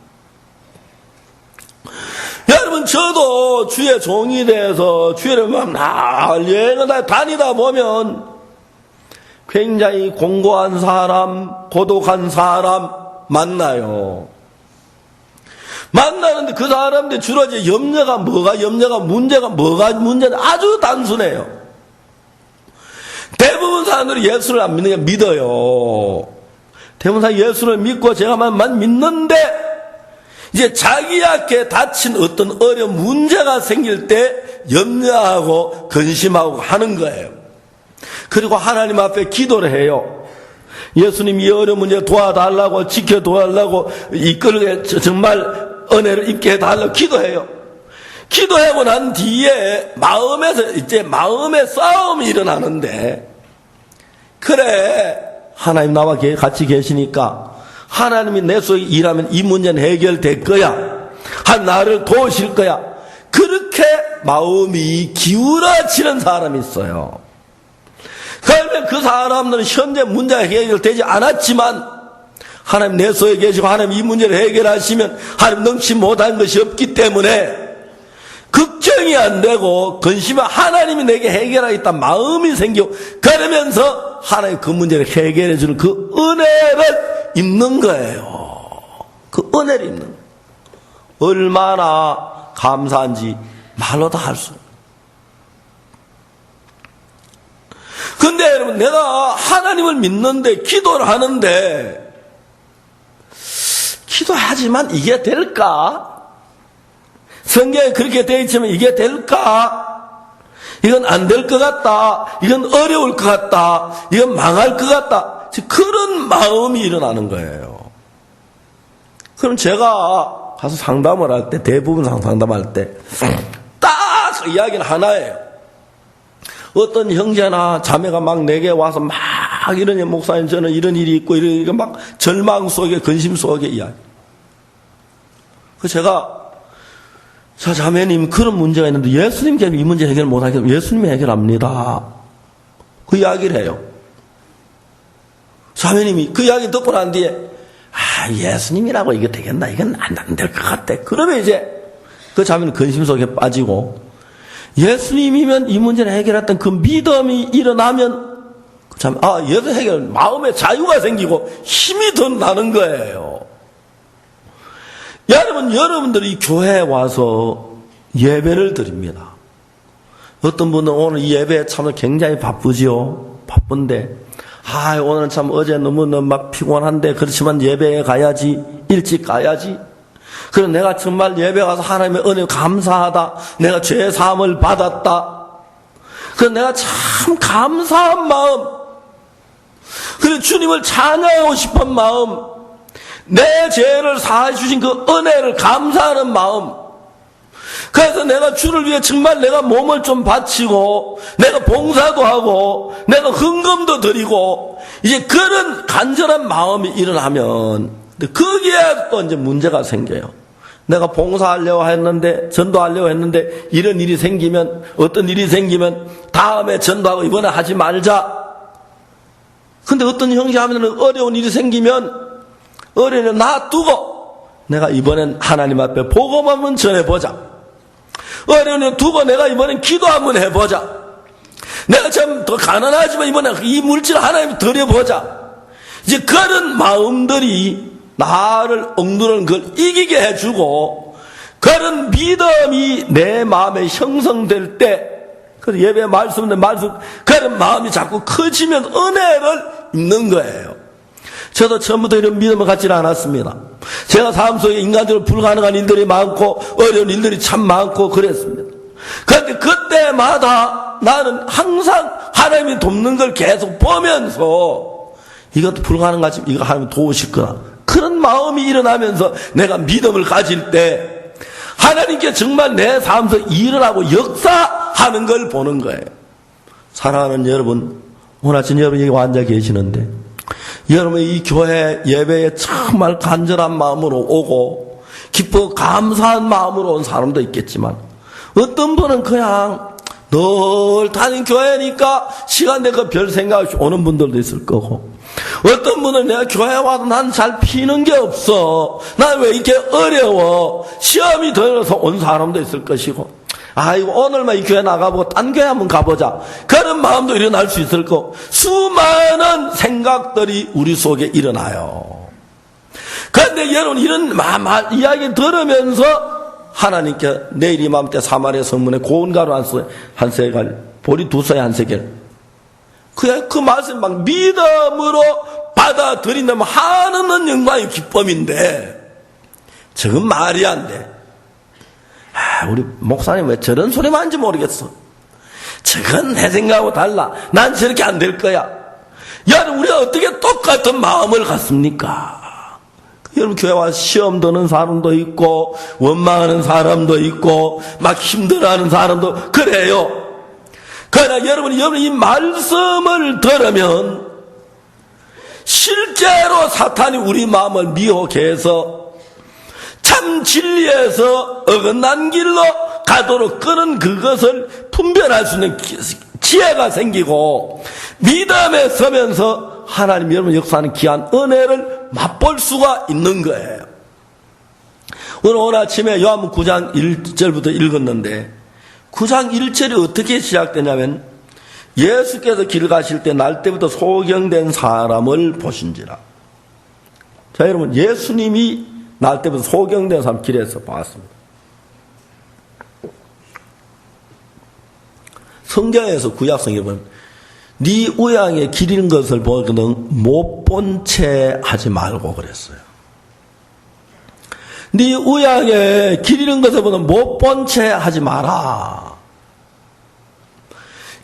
여러분 저도 주의 종이 돼서 주의를 여행을 다니다 보면 굉장히 공고한 사람, 고독한 사람 만나요. 만나는데 그 사람들 주로 이제 문제가 아주 단순해요. 대부분 사람들이 예수를 안 믿는 게 믿어요. 대부분 사람이 예수를 믿고 제가만 믿는데 이제 자기에게 닥친 어떤 어려운 문제가 생길 때 염려하고 근심하고 하는 거예요. 그리고 하나님 앞에 기도를 해요. 예수님 이 어려운 문제 도와달라고 지켜도와달라고 이끌게 정말 은혜를 입게 해달라고 기도해요. 기도하고 난 뒤에 마음에서 이제 마음의 싸움이 일어나는데 그래 하나님 나와 같이 계시니까 하나님이 내 속에 일하면 이 문제는 해결될 거야. 나를 도우실 거야. 그렇게 마음이 기울어지는 사람이 있어요. 그러면 그 사람들은 현재 문제가 해결되지 않았지만 하나님 내 속에 계시고 하나님 이 문제를 해결하시면 하나님 능치 못한 것이 없기 때문에 걱정이 안 되고 근심은 하나님이 내게 해결하겠다는 마음이 생기고 그러면서 하나님 그 문제를 해결해 주는 그 은혜를 입는 거예요. 그 은혜를 입는 거예요. 얼마나 감사한지 말로 다 할 수 없어요. 근데 여러분 내가 하나님을 믿는데 기도를 하는데 기도하지만 이게 될까? 성경에 그렇게 되어 있지만 이게 될까? 이건 안 될 것 같다. 이건 어려울 것 같다. 이건 망할 것 같다. 그런 마음이 일어나는 거예요. 그럼 제가 가서 상담을 할 때 대부분 상담할 때 딱 이야기는 하나예요. 어떤 형제나 자매가 막 내게 와서 막 이러니 목사님 저는 이런 일이 있고 이러니까 막 절망 속에 근심 속에 이야기. 그 제가 자 자매님 그런 문제가 있는데 예수님께서 이 문제 해결 못하겠어요. 예수님이 해결합니다. 그 이야기를 해요. 자매님이 그 이야기 듣고 난 뒤에 예수님이라고 이거 되겠나? 이건 안 될 것 같아. 그러면 이제 그 자매는 근심 속에 빠지고 예수님이면 이 문제를 해결했던 그 믿음이 일어나면 참, 예수 해결 마음에 자유가 생기고 힘이 더 나는 거예요. 여러분들이 교회에 와서 예배를 드립니다. 어떤 분은 오늘 이 예배에 참을 굉장히 바쁘지요. 바쁜데, 오늘은 참 어제 너무 막 피곤한데, 그렇지만 예배에 가야지, 일찍 가야지. 그럼 내가 정말 예배 가서 하나님의 은혜 감사하다. 내가 죄 사함을 받았다. 그럼 내가 참 감사한 마음, 그리고 주님을 찬양하고 싶은 마음, 내 죄를 사해 주신 그 은혜를 감사하는 마음. 그래서 내가 주를 위해 정말 내가 몸을 좀 바치고 내가 봉사도 하고 내가 헌금도 드리고 이제 그런 간절한 마음이 일어나면 거기에 또 이제 문제가 생겨요. 내가 봉사하려고 했는데, 전도하려고 했는데 이런 일이 생기면, 어떤 일이 생기면 다음에 전도하고 이번에 하지 말자. 근데 어떤 형제 하면 어려운 일이 생기면 어려운 일 놔두고 내가 이번엔 하나님 앞에 복음 한번 전해보자. 어려운 일 두고 내가 이번엔 기도 한번 해보자. 내가 참 더 가난하지만 이번에 이 물질 하나님 드려보자. 이제 그런 마음들이 나를 억누르는 걸 이기게 해주고 그런 믿음이 내 마음에 형성될 때, 그 예배 말씀 그런 마음이 자꾸 커지면 은혜를 입는 거예요. 저도 처음부터 이런 믿음을 갖지는 않았습니다. 제가 삶 속에 인간적으로 불가능한 일들이 많고 어려운 일들이 참 많고 그랬습니다. 그런데 그때마다 나는 항상 하나님이 돕는 걸 계속 보면서 이것도 불가능하지만 이거 하나님 도우실 거다. 그런 마음이 일어나면서 내가 믿음을 가질 때 하나님께 정말 내 삶 속에 일을 하고 역사하는 걸 보는 거예요. 사랑하는 여러분, 오늘 아침 여러분 여기 앉아 계시는데 여러분 이 교회 예배에 정말 간절한 마음으로 오고 기뻐 감사한 마음으로 온 사람도 있겠지만 어떤 분은 그냥 늘 다닌 교회니까 시간 되고 별 생각 없이 오는 분들도 있을 거고, 어떤 분은 내가 교회 와도 난 잘 피는 게 없어, 난 왜 이렇게 어려워, 시험이 들어서 온 사람도 있을 것이고, 아이고 오늘만 이 교회 나가보고 딴 교회 한번 가보자, 그런 마음도 일어날 수 있을 거고, 수많은 생각들이 우리 속에 일어나요. 그런데 여러분 이런 이야기 들으면서 하나님께 내일 이맘때 사마리아 성문에 고운 가루 한 세겔, 보리 2쇠 한 세겔, 그 말씀 막 믿음으로 받아들인다면 하나는 영광의 기쁨인데 저건 말이 안 돼. 우리 목사님 왜 저런 소리만 하는지 모르겠어. 저건 내 생각하고 달라. 난 저렇게 안 될 거야. 여러분 우리가 어떻게 똑같은 마음을 갖습니까? 여러분 교회 와서 시험 드는 사람도 있고 원망하는 사람도 있고 막 힘들어하는 사람도 그래요. 그러나 여러분이 이 말씀을 들으면 실제로 사탄이 우리 마음을 미혹해 해서 참 진리에서 어긋난 길로 가도록 끄는 그것을 분별할 수 있는 지혜가 생기고 믿음에 서면서 하나님 여러분 역사하는 귀한 은혜를 맛볼 수가 있는 거예요. 오늘 아침에 요한복음 9장 1절부터 읽었는데 9장 1절이 어떻게 시작되냐면 예수께서 길 가실 때 날 때부터 소경된 사람을 보신지라. 자 여러분 예수님이 날 때부터 소경된 사람 길에서 봤습니다. 성경에서 구약성경에 보면 네 우양에 기린 것을 보거든 못 본 채 하지 말고 그랬어요. 네 우양에 기리는 것을 보면 못 본 채 하지 마라.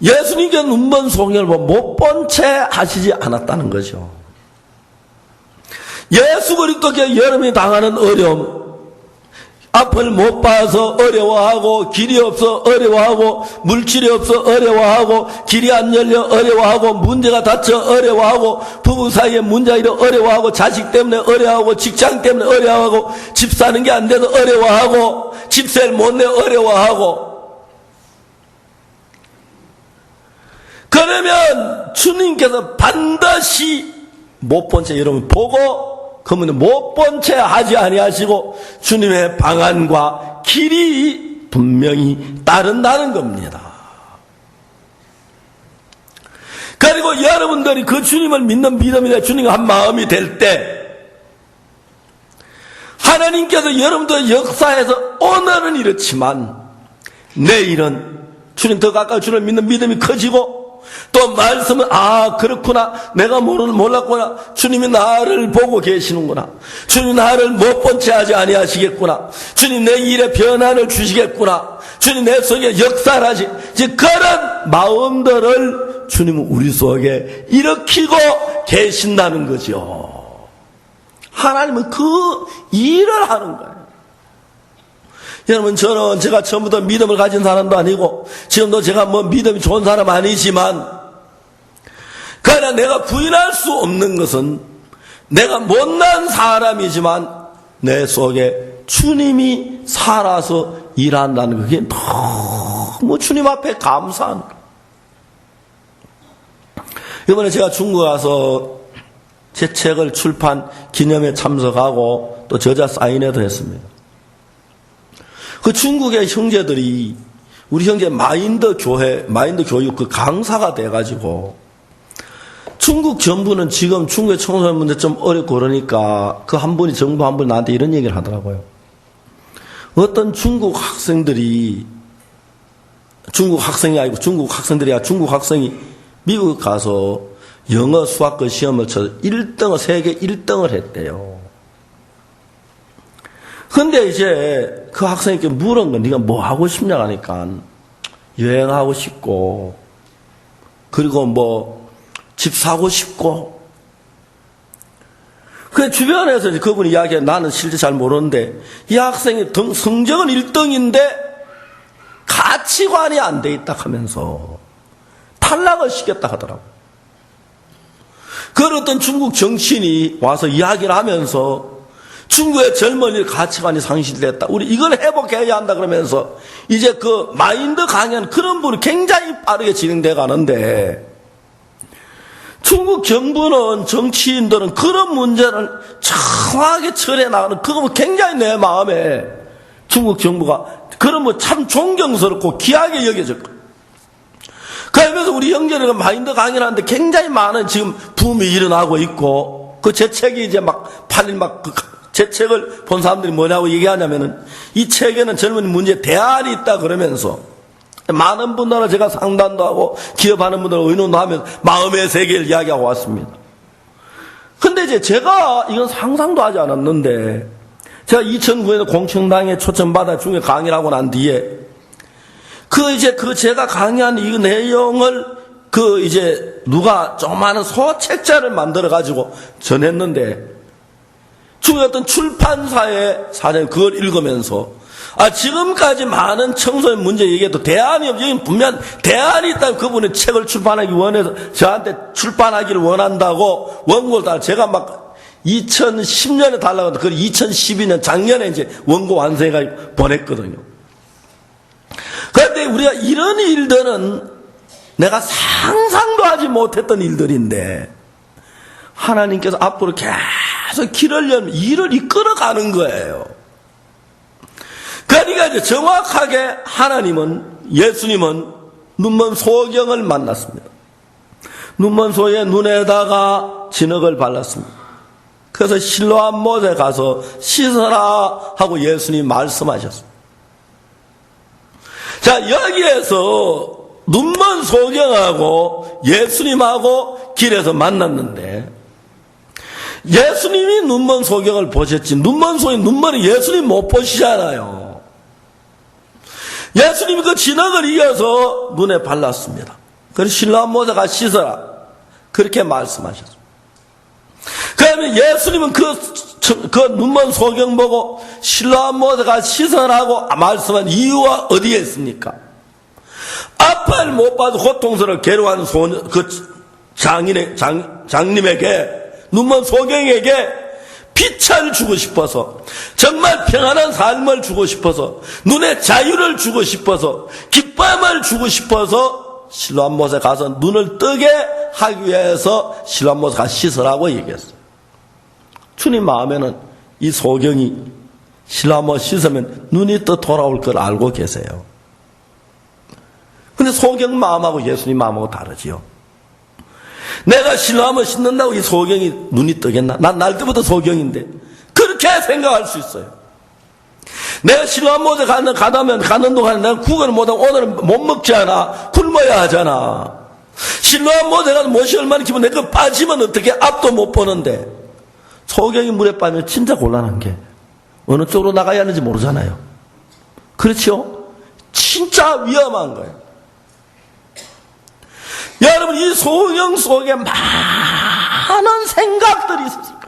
예수님께 눈먼 소경을 보면 못 본 채 하시지 않았다는 거죠. 예수 그리스도께 여러분이 당하는 어려움, 앞을 못 봐서 어려워하고 길이 없어 어려워하고 물질이 없어 어려워하고 길이 안 열려 어려워하고 문제가 닥쳐 어려워하고 부부 사이에 문제가 일어 어려워하고 자식 때문에 어려워하고 직장 때문에 어려워하고 집 사는 게 안 돼서 어려워하고 집세를 못 내 어려워하고, 그러면 주님께서 반드시 못 본 채 여러분 보고 그러면 못 본 채 하지 아니하시고 주님의 방안과 길이 분명히 따른다는 겁니다. 그리고 여러분들이 그 주님을 믿는 믿음이 주님과 한 마음이 될 때 하나님께서 여러분들 역사에서 오늘은 이렇지만 내일은 주님 더 가까이 주님을 믿는 믿음이 커지고 또 말씀은 그렇구나 내가 몰랐구나 주님이 나를 보고 계시는구나 주님이 나를 못 본 채 하지 아니하시겠구나 주님 내 일에 변화를 주시겠구나 주님 내 속에 역사를 하시 이제 그런 마음들을 주님은 우리 속에 일으키고 계신다는 거죠. 하나님은 그 일을 하는 거예요. 여러분 저는 제가 처음부터 믿음을 가진 사람도 아니고 지금도 제가 뭐 믿음이 좋은 사람 아니지만 그러나 내가 부인할 수 없는 것은 내가 못난 사람이지만 내 속에 주님이 살아서 일한다는 거 그게 너무 주님 앞에 감사한 거예요. 이번에 제가 중국 가서 제 책을 출판 기념에 참석하고 또 저자 사인회도 했습니다. 그 중국의 형제들이 우리 형제 마인드 교육 그 강사가 돼가지고 중국 정부는 지금 중국의 청소년 문제 좀 어렵고 그러니까 그 한 분이 정부 한 분이 나한테 이런 얘기를 하더라고요. 어떤 중국 학생들이 중국 학생이 아니고 중국 학생이 미국 가서 영어 수학과 시험을 쳐서 1등을 세계 1등을 했대요. 근데 이제 그 학생에게 물은 거 네가 뭐 하고 싶냐 하니까 여행하고 싶고 그리고 뭐 집 사고 싶고 그 주변에서 그분이 이야기해 나는 실제 잘 모르는데 이 학생이 성적은 1등인데 가치관이 안 돼 있다 하면서 탈락을 시켰다 하더라고요. 그 어떤 중국 정치인이 와서 이야기를 하면서 중국의 젊은이의 가치관이 상실됐다. 우리 이걸 회복해야 한다 그러면서 이제 그 마인드 강연 그런 분이 굉장히 빠르게 진행돼 가는데 중국 정부는 정치인들은 그런 문제를 정확하게 처리해 나가는 그거 굉장히 내 마음에 중국 정부가 그런 뭐 참 존경스럽고 귀하게 여겨졌고 그러면서 우리 형제들은 마인드 강연하는데 굉장히 많은 지금 붐이 일어나고 있고 그 제 책이 이제 막 팔린 제 책을 본 사람들이 뭐냐고 얘기하냐면은 이 책에는 젊은 문제에 대안이 있다 그러면서 많은 분들은 제가 상담도 하고 기업하는 분들은 의논도 하면서 마음의 세계를 이야기하고 왔습니다. 근데 이제 제가 이건 상상도 하지 않았는데 제가 2009년에 공청당에 초청받아 중에 강의를 하고 난 뒤에 제가 강의한 이 내용을 누가 조그마한 소책자를 만들어가지고 전했는데 중에 어떤 출판사의 사장이 그걸 읽으면서 지금까지 많은 청소년 문제 얘기해도 대안이 없지 분명 대안이 있다면 그분이 책을 출판하기 원해서 저한테 출판하기를 원한다고 원고를 다 제가 막 2010년에 달라고 했는데 그걸 2012년 작년에 이제 원고 완성해가지고 보냈거든요. 그런데 우리가 이런 일들은 내가 상상도 하지 못했던 일들인데 하나님께서 앞으로 계속 길을 열면 일을 이끌어가는 거예요. 그러니까 이제 정확하게 예수님은 눈먼 소경을 만났습니다. 눈먼 소의 눈에다가 진흙을 발랐습니다. 그래서 실로암 못에 가서 씻어라 하고 예수님이 말씀하셨습니다. 자, 여기에서 눈먼 소경하고 예수님하고 길에서 만났는데 예수님이 눈먼 소경을 보셨지 눈먼 소경 눈먼이 예수님 못 보시잖아요. 예수님이 그 진흙을 이어서 눈에 발랐습니다. 그래서 실로암 못에 가서 씻어라 그렇게 말씀하셨습니다. 그러면 예수님은 그 눈먼 소경 보고 실로암 못에 가서 씻어라고 말씀한 이유가 어디에 있습니까? 아빠를 못 봐도 고통스러워 괴로워하는 장님에게 눈먼 소경에게 빛을 주고 싶어서 정말 평안한 삶을 주고 싶어서 눈에 자유를 주고 싶어서 기쁨을 주고 싶어서 실로암 못에 가서 눈을 뜨게 하기 위해서 실로암 못에 가서 씻으라고 얘기했어요. 주님 마음에는 이 소경이 실로암 못 씻으면 눈이 또 돌아올 걸 알고 계세요. 근데 소경 마음하고 예수님 마음하고 다르지요. 내가 신랑하면 신는다고 이 소경이 눈이 뜨겠나? 난 날 때부터 소경인데. 그렇게 생각할 수 있어요. 내가 신랑 모자 가는 동안에 내가 구걸을 못하고 오늘은 못 먹지 않아. 굶어야 하잖아. 신랑 모자 가서 못이 얼마나 기분 내가 빠지면 어떻게 앞도 못 보는데. 소경이 물에 빠지면 진짜 곤란한 게 어느 쪽으로 나가야 하는지 모르잖아요. 그렇죠? 진짜 위험한 거예요. 여러분, 이 소경 속에 많은 생각들이 있었을 것입니다.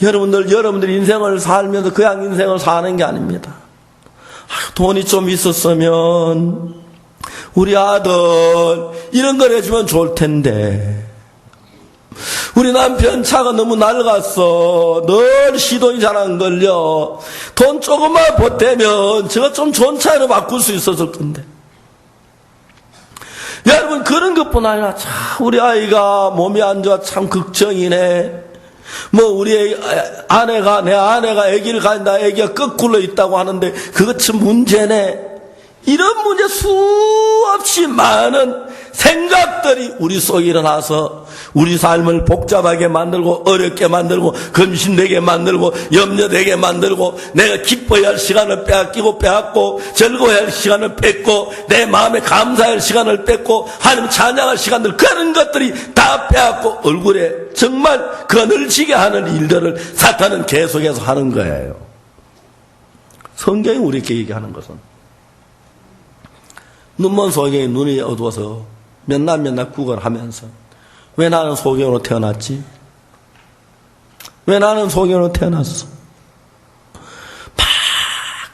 여러분들 인생을 살면서 그냥 인생을 사는 게 아닙니다. 돈이 좀 있었으면 우리 아들 이런 걸 해주면 좋을 텐데, 우리 남편 차가 너무 낡았어. 늘 시동이 잘 안 걸려. 돈 조금만 보태면 저거 좀 좋은 차로 바꿀 수 있었을 건데. 여러분, 그런 것뿐 아니라 참 우리 아이가 몸이 안 좋아 참 걱정이네. 우리 아내가, 내 아내가 아기를 가진다. 아기가 거꾸로 있다고 하는데 그것 참 문제네. 이런 문제 수없이 많은 생각들이 우리 속에 일어나서 우리 삶을 복잡하게 만들고 어렵게 만들고 근심되게 만들고 염려되게 만들고 내가 기뻐야 할 시간을 빼앗고 즐거워야 할 시간을 뺏고 내 마음에 감사할 시간을 뺏고 하나님 찬양할 시간들, 그런 것들이 다 빼앗고 얼굴에 정말 거늘지게 하는 일들을 사탄은 계속해서 하는 거예요. 성경이 우리에게 얘기하는 것은 눈먼 소경이 눈이 어두워서 몇 날 구걸하면서 왜 나는 소경으로 태어났지? 왜 나는 소경으로 태어났어? 막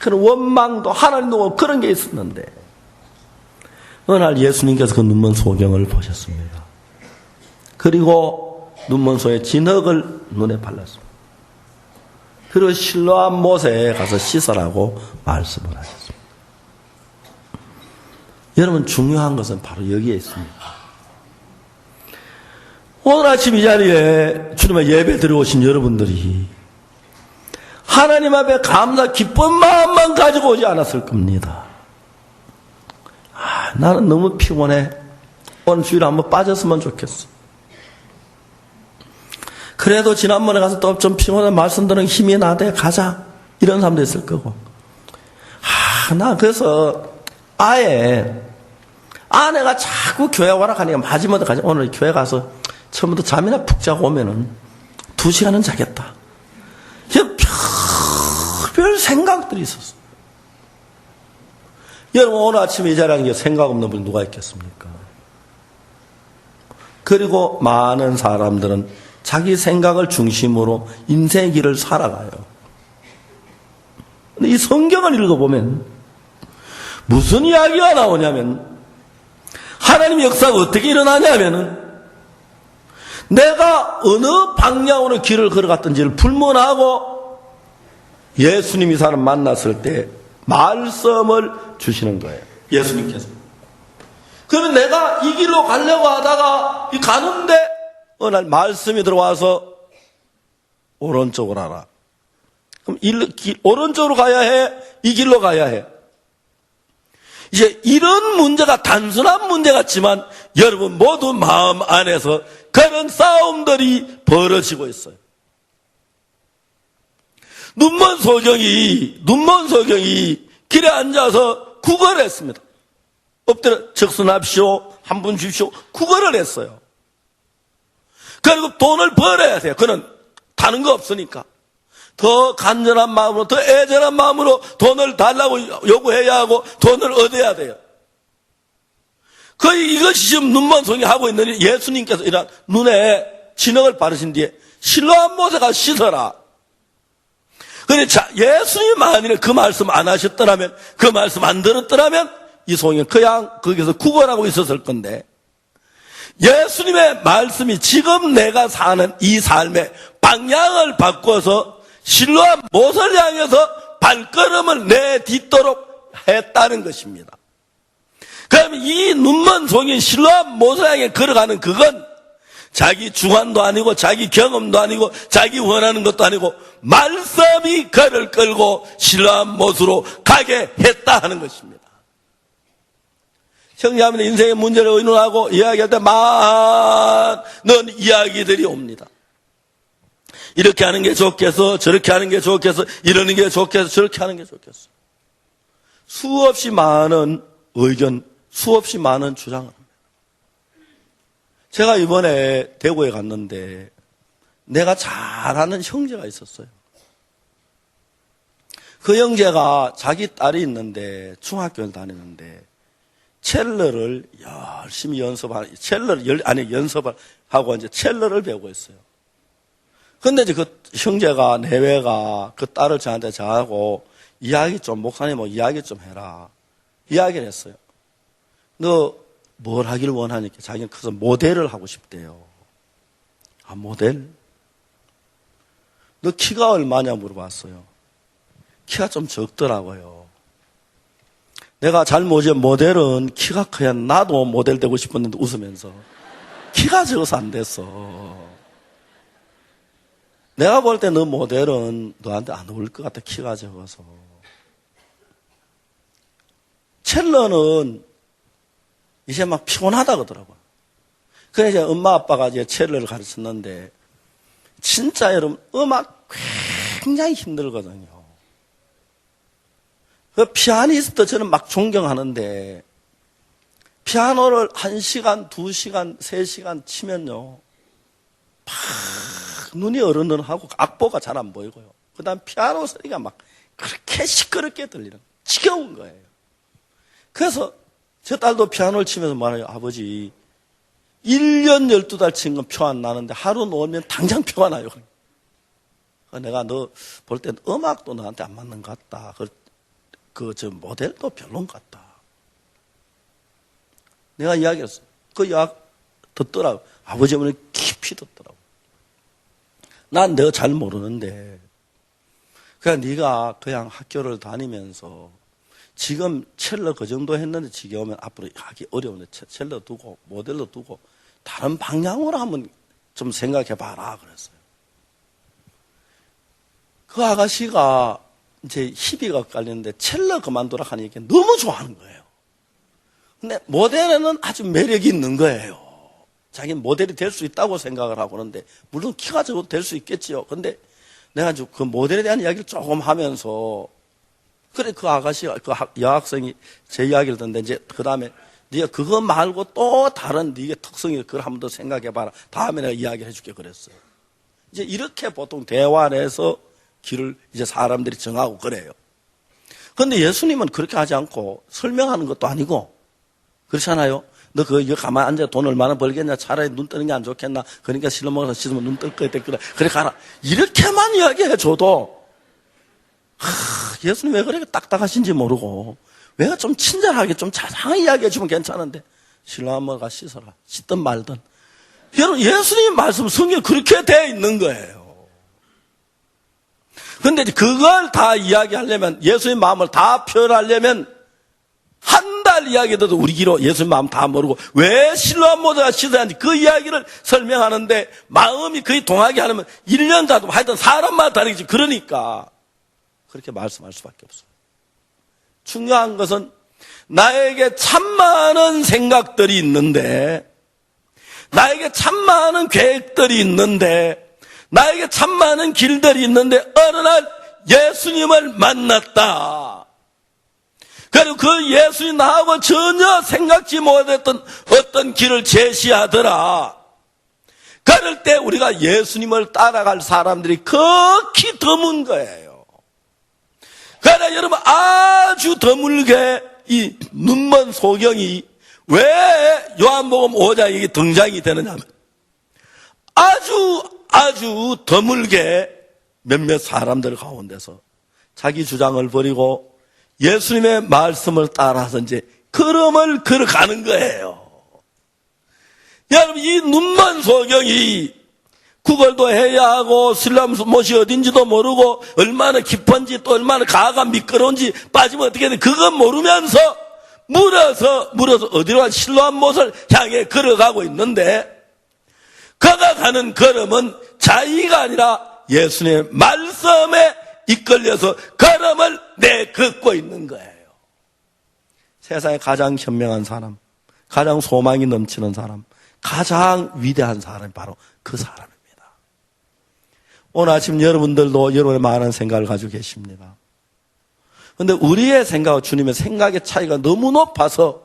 그런 원망도 하나님도 그런 게 있었는데 어느 날 예수님께서 그 눈먼 소경을 보셨습니다. 그리고 눈먼 소의 진흙을 눈에 발랐습니다. 그리고 실로암 못에 가서 씻으라고 말씀을 하셨습니다. 여러분, 중요한 것은 바로 여기에 있습니다. 오늘 아침 이 자리에 주님의 예배 들어오신 여러분들이 하나님 앞에 감사 기쁜 마음만 가지고 오지 않았을 겁니다. 나는 너무 피곤해. 오늘 주일에 한번 빠졌으면 좋겠어. 그래도 지난번에 가서 또 좀 피곤해 말씀 들은 힘이 나대 가자. 이런 사람도 있을 거고. 나 그래서 아예 아내가 자꾸 교회 와라 하니까 마지막에 가자. 오늘 교회 가서 처음부터 잠이나 푹 자고 오면은 2시간은 자겠다. 별 생각들이 있었어. 여러분, 오늘 아침에 이 자리에 생각 없는 분이 누가 있겠습니까? 그리고 많은 사람들은 자기 생각을 중심으로 인생의 길을 살아가요. 근데 이 성경을 읽어보면 무슨 이야기가 나오냐면 하나님의 역사가 어떻게 일어나냐면은 내가 어느 방향으로 길을 걸어갔던지를 불문하고 예수님이 사람 만났을 때 말씀을 주시는 거예요. 예수님께서. 그러면 내가 이 길로 가려고 하다가 가는데 어느 날 말씀이 들어와서 오른쪽으로 하라. 그럼 오른쪽으로 가야 해? 이 길로 가야 해? 이제 이런 문제가 단순한 문제 같지만 여러분 모두 마음 안에서 그런 싸움들이 벌어지고 있어요. 눈먼 소경이 길에 앉아서 구걸을 했습니다. 엎드려 적선합시오, 한 분 주십시오, 구걸을 했어요. 그리고 돈을 벌어야 돼요. 그는 다른 거 없으니까. 더 간절한 마음으로, 더 애절한 마음으로 돈을 달라고 요구해야 하고 돈을 얻어야 돼요. 이것이 지금 눈먼 소경이 하고 있는 예수님께서 이런 눈에 진흙을 바르신 뒤에 실로암 못에 가서 씻어라. 그러니까 예수님 만일에 그 말씀 안 하셨더라면, 그 말씀 안 들었더라면 이 소경은 그냥 거기서 구걸하고 있었을 건데, 예수님의 말씀이 지금 내가 사는 이 삶의 방향을 바꿔서 실로암 못을 향해서 발걸음을 내딛도록 했다는 것입니다. 그럼 이 눈먼 소경이 실로암 못을 향해 걸어가는 그건 자기 주관도 아니고 자기 경험도 아니고 자기 원하는 것도 아니고 말씀이 그를 끌고 실로암 못으로 가게 했다 하는 것입니다. 형제하면 인생의 문제를 의논하고 이야기할 때 많은 이야기들이 옵니다. 이렇게 하는 게 좋겠어, 저렇게 하는 게 좋겠어, 이러는 게 좋겠어, 저렇게 하는 게 좋겠어. 수없이 많은 의견, 수없이 많은 주장을 합니다. 제가 이번에 대구에 갔는데 내가 잘 아는 형제가 있었어요. 그 형제가 자기 딸이 있는데 중학교를 다니는데 첼로를 열심히 연습을 하고 이제 첼로를 배우고 있어요. 근데 이제 그 형제가 내외가 그 딸을 저한테 전하고 목사님 이야기 좀 해라. 이야기를 했어요. 너 뭘 하길 원하니까 자기는 커서 모델을 하고 싶대요. 아, 모델? 너 키가 얼마냐 물어봤어요. 키가 좀 적더라고요. 내가 잘 모르지 모델은 키가 커야 나도 모델 되고 싶었는데 웃으면서 키가 적어서 안 됐어. 내가 볼 때 너 모델은 너한테 안 어울릴 것 같아. 키가 적어서. 첼로는 이제 막 피곤하다 그러더라고요. 그래서 이제 엄마 아빠가 이제 첼로를 가르쳤는데 진짜 여러분 음악 굉장히 힘들거든요. 그 피아니스트 저는 막 존경하는데 피아노를 1시간, 2시간, 3시간 치면요 막 눈이 어른어른하고 악보가 잘 안 보이고요. 그 다음 피아노 소리가 막 그렇게 시끄럽게 들리는 지겨운 거예요. 그래서 제 딸도 피아노를 치면서 말해요. 아버지 1년 12달 친 건 표 안 나는데 하루 놓으면 당장 표가 나요. 내가 너 볼 땐 음악도 너한테 안 맞는 것 같다. 저 모델도 별론 것 같다. 내가 이야기했어. 그 이야기 듣더라고. 아버지 어머니 깊이 듣더라고. 난 내가 잘 모르는데 그냥 네가 그냥 학교를 다니면서 지금 첼로 그 정도 했는데 지겨우면 앞으로 하기 어려운데 첼로 두고 모델로 두고 다른 방향으로 한번 좀 생각해 봐라 그랬어요. 그 아가씨가 이제 희비가 깔리는데 첼로 그만두라 하는 얘기 너무 좋아하는 거예요. 근데 모델에는 아주 매력이 있는 거예요. 자기는 모델이 될 수 있다고 생각을 하고 그러는데 물론 키가 적어도 될 수 있겠지요. 근데 내가 그 모델에 대한 이야기를 조금 하면서 그래 그 아가씨가 그 여학생이 제 이야기를 듣는데 이제 그 다음에 네가 그거 말고 또 다른 네가 특성이 그걸 한 번 더 생각해봐라. 다음에 내가 이야기를 해줄게 그랬어요. 이제 이렇게 보통 대화해서 길을 이제 사람들이 정하고 그래요. 그런데 예수님은 그렇게 하지 않고 설명하는 것도 아니고 그렇잖아요. 너 이거 가만히 앉아 돈 얼마나 벌겠냐? 차라리 눈 뜨는 게 안 좋겠나? 그러니까 실로 먹어서 씻으면 눈 뜰 거야. 그래 가라. 이렇게만 이야기해줘도 예수님 왜 그렇게 딱딱하신지 모르고 왜 좀 친절하게 좀 자상하게 이야기해주면 괜찮은데 실로 한번 가 씻어라. 씻든 말든. 여러분 예수님 말씀 성경에 그렇게 되어 있는 거예요. 근데 그걸 다 이야기하려면 예수님 마음을 다 표현하려면 한 달 이야기 들어도 우리 귀로 예수님 마음 다 모르고 왜 실로암 모자가 씻어야 하는지 그 이야기를 설명하는데 마음이 거의 동하게 하려면 1년 가도 하여튼 사람마다 다르겠지. 그러니까 그렇게 말씀할 수밖에 없어요. 중요한 것은 나에게 참 많은 생각들이 있는데 나에게 참 많은 계획들이 있는데 나에게 참 많은 길들이 있는데 어느 날 예수님을 만났다. 그리고 그 예수님 나하고 전혀 생각지 못했던 어떤 길을 제시하더라. 그럴 때 우리가 예수님을 따라갈 사람들이 극히 드문 거예요. 그러나 여러분 아주 드물게 이 눈먼 소경이 왜 요한복음 5장에 등장이 되느냐면 아주 드물게 몇몇 사람들 가운데서 자기 주장을 버리고 예수님의 말씀을 따라서 이제 걸음을 걸어가는 거예요. 여러분 이 눈먼 소경이 구걸도 해야 하고 슬람 못이 어딘지도 모르고 얼마나 깊은지 또 얼마나 가가 미끄러운지 빠지면 어떻게 돼 그건 모르면서 물어서 어디로 가 실로암 못을 향해 걸어가고 있는데 그가 가는 걸음은 자기가 아니라 예수님의 말씀에 이끌려서 걸음을 내걷고 있는 거예요. 세상에 가장 현명한 사람 가장 소망이 넘치는 사람, 가장 위대한 사람이 바로 그 사람입니다. 오늘 아침 여러분들도 여러분의 많은 생각을 가지고 계십니다. 그런데 우리의 생각과 주님의 생각의 차이가 너무 높아서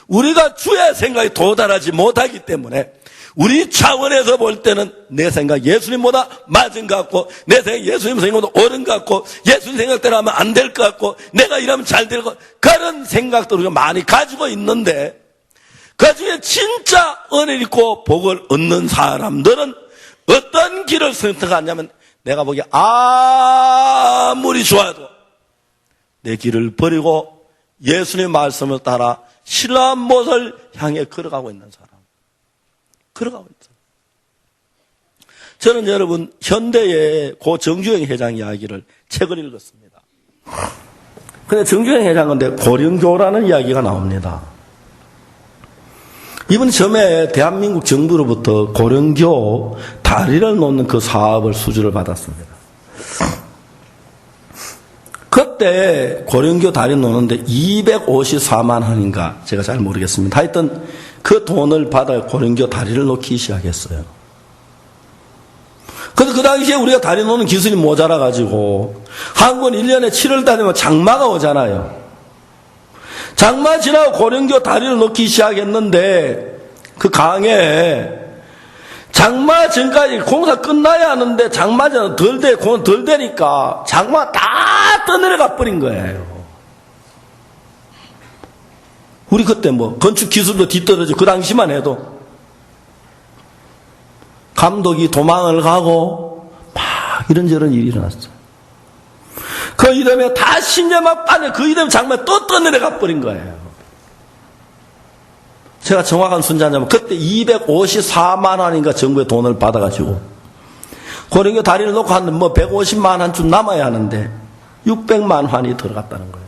우리가 주의 생각에 도달하지 못하기 때문에 우리 차원에서 볼 때는 내 생각 예수님보다 맞은 것 같고, 내 생각 예수님 생각보다 옳은 것 같고, 예수님 생각대로 하면 안 될 것 같고, 내가 이러면 잘 될 것 같고, 그런 생각들을 우리가 많이 가지고 있는데, 그 중에 진짜 은혜를 있고 복을 얻는 사람들은 어떤 길을 선택하냐면, 내가 보기에 아무리 좋아도 내 길을 버리고 예수님의 말씀을 따라 신라한 못을 향해 걸어가고 있는 사람. 걸어가고 있어요. 저는 여러분 현대의 고 정주영 회장 이야기를 책을 읽었습니다. 근데 정주영 회장은 고령교라는 이야기가 나옵니다. 이번 처음에 대한민국 정부로부터 고령교 다리를 놓는 그 사업을 수주를 받았습니다. 그때 고령교 다리 놓는데 254만 원인가 제가 잘 모르겠습니다. 하여튼 그 돈을 받아 고령교 다리를 놓기 시작했어요. 그래서 그 당시에 우리가 다리 놓는 기술이 모자라가지고 한국은 1년에 7월달이면 장마가 오잖아요. 장마 지나고 고령교 다리를 놓기 시작했는데 그 강에 장마 전까지 공사 끝나야 하는데 장마 전에 공사 덜 되니까 장마 다 떠내려가 버린 거예요. 우리 그때 건축 기술도 뒤떨어지고 그 당시만 해도 감독이 도망을 가고 막 이런저런 일이 일어났어요. 그 이름에 다 신제 막 빠져 그 이름에 장마에 또 떠내려가 버린 거예요. 제가 정확한 순자냐면 그때 254만 원인가 정부의 돈을 받아가지고 고령교 다리를 놓고 한 150만 원쯤 남아야 하는데 600만 원이 들어갔다는 거예요.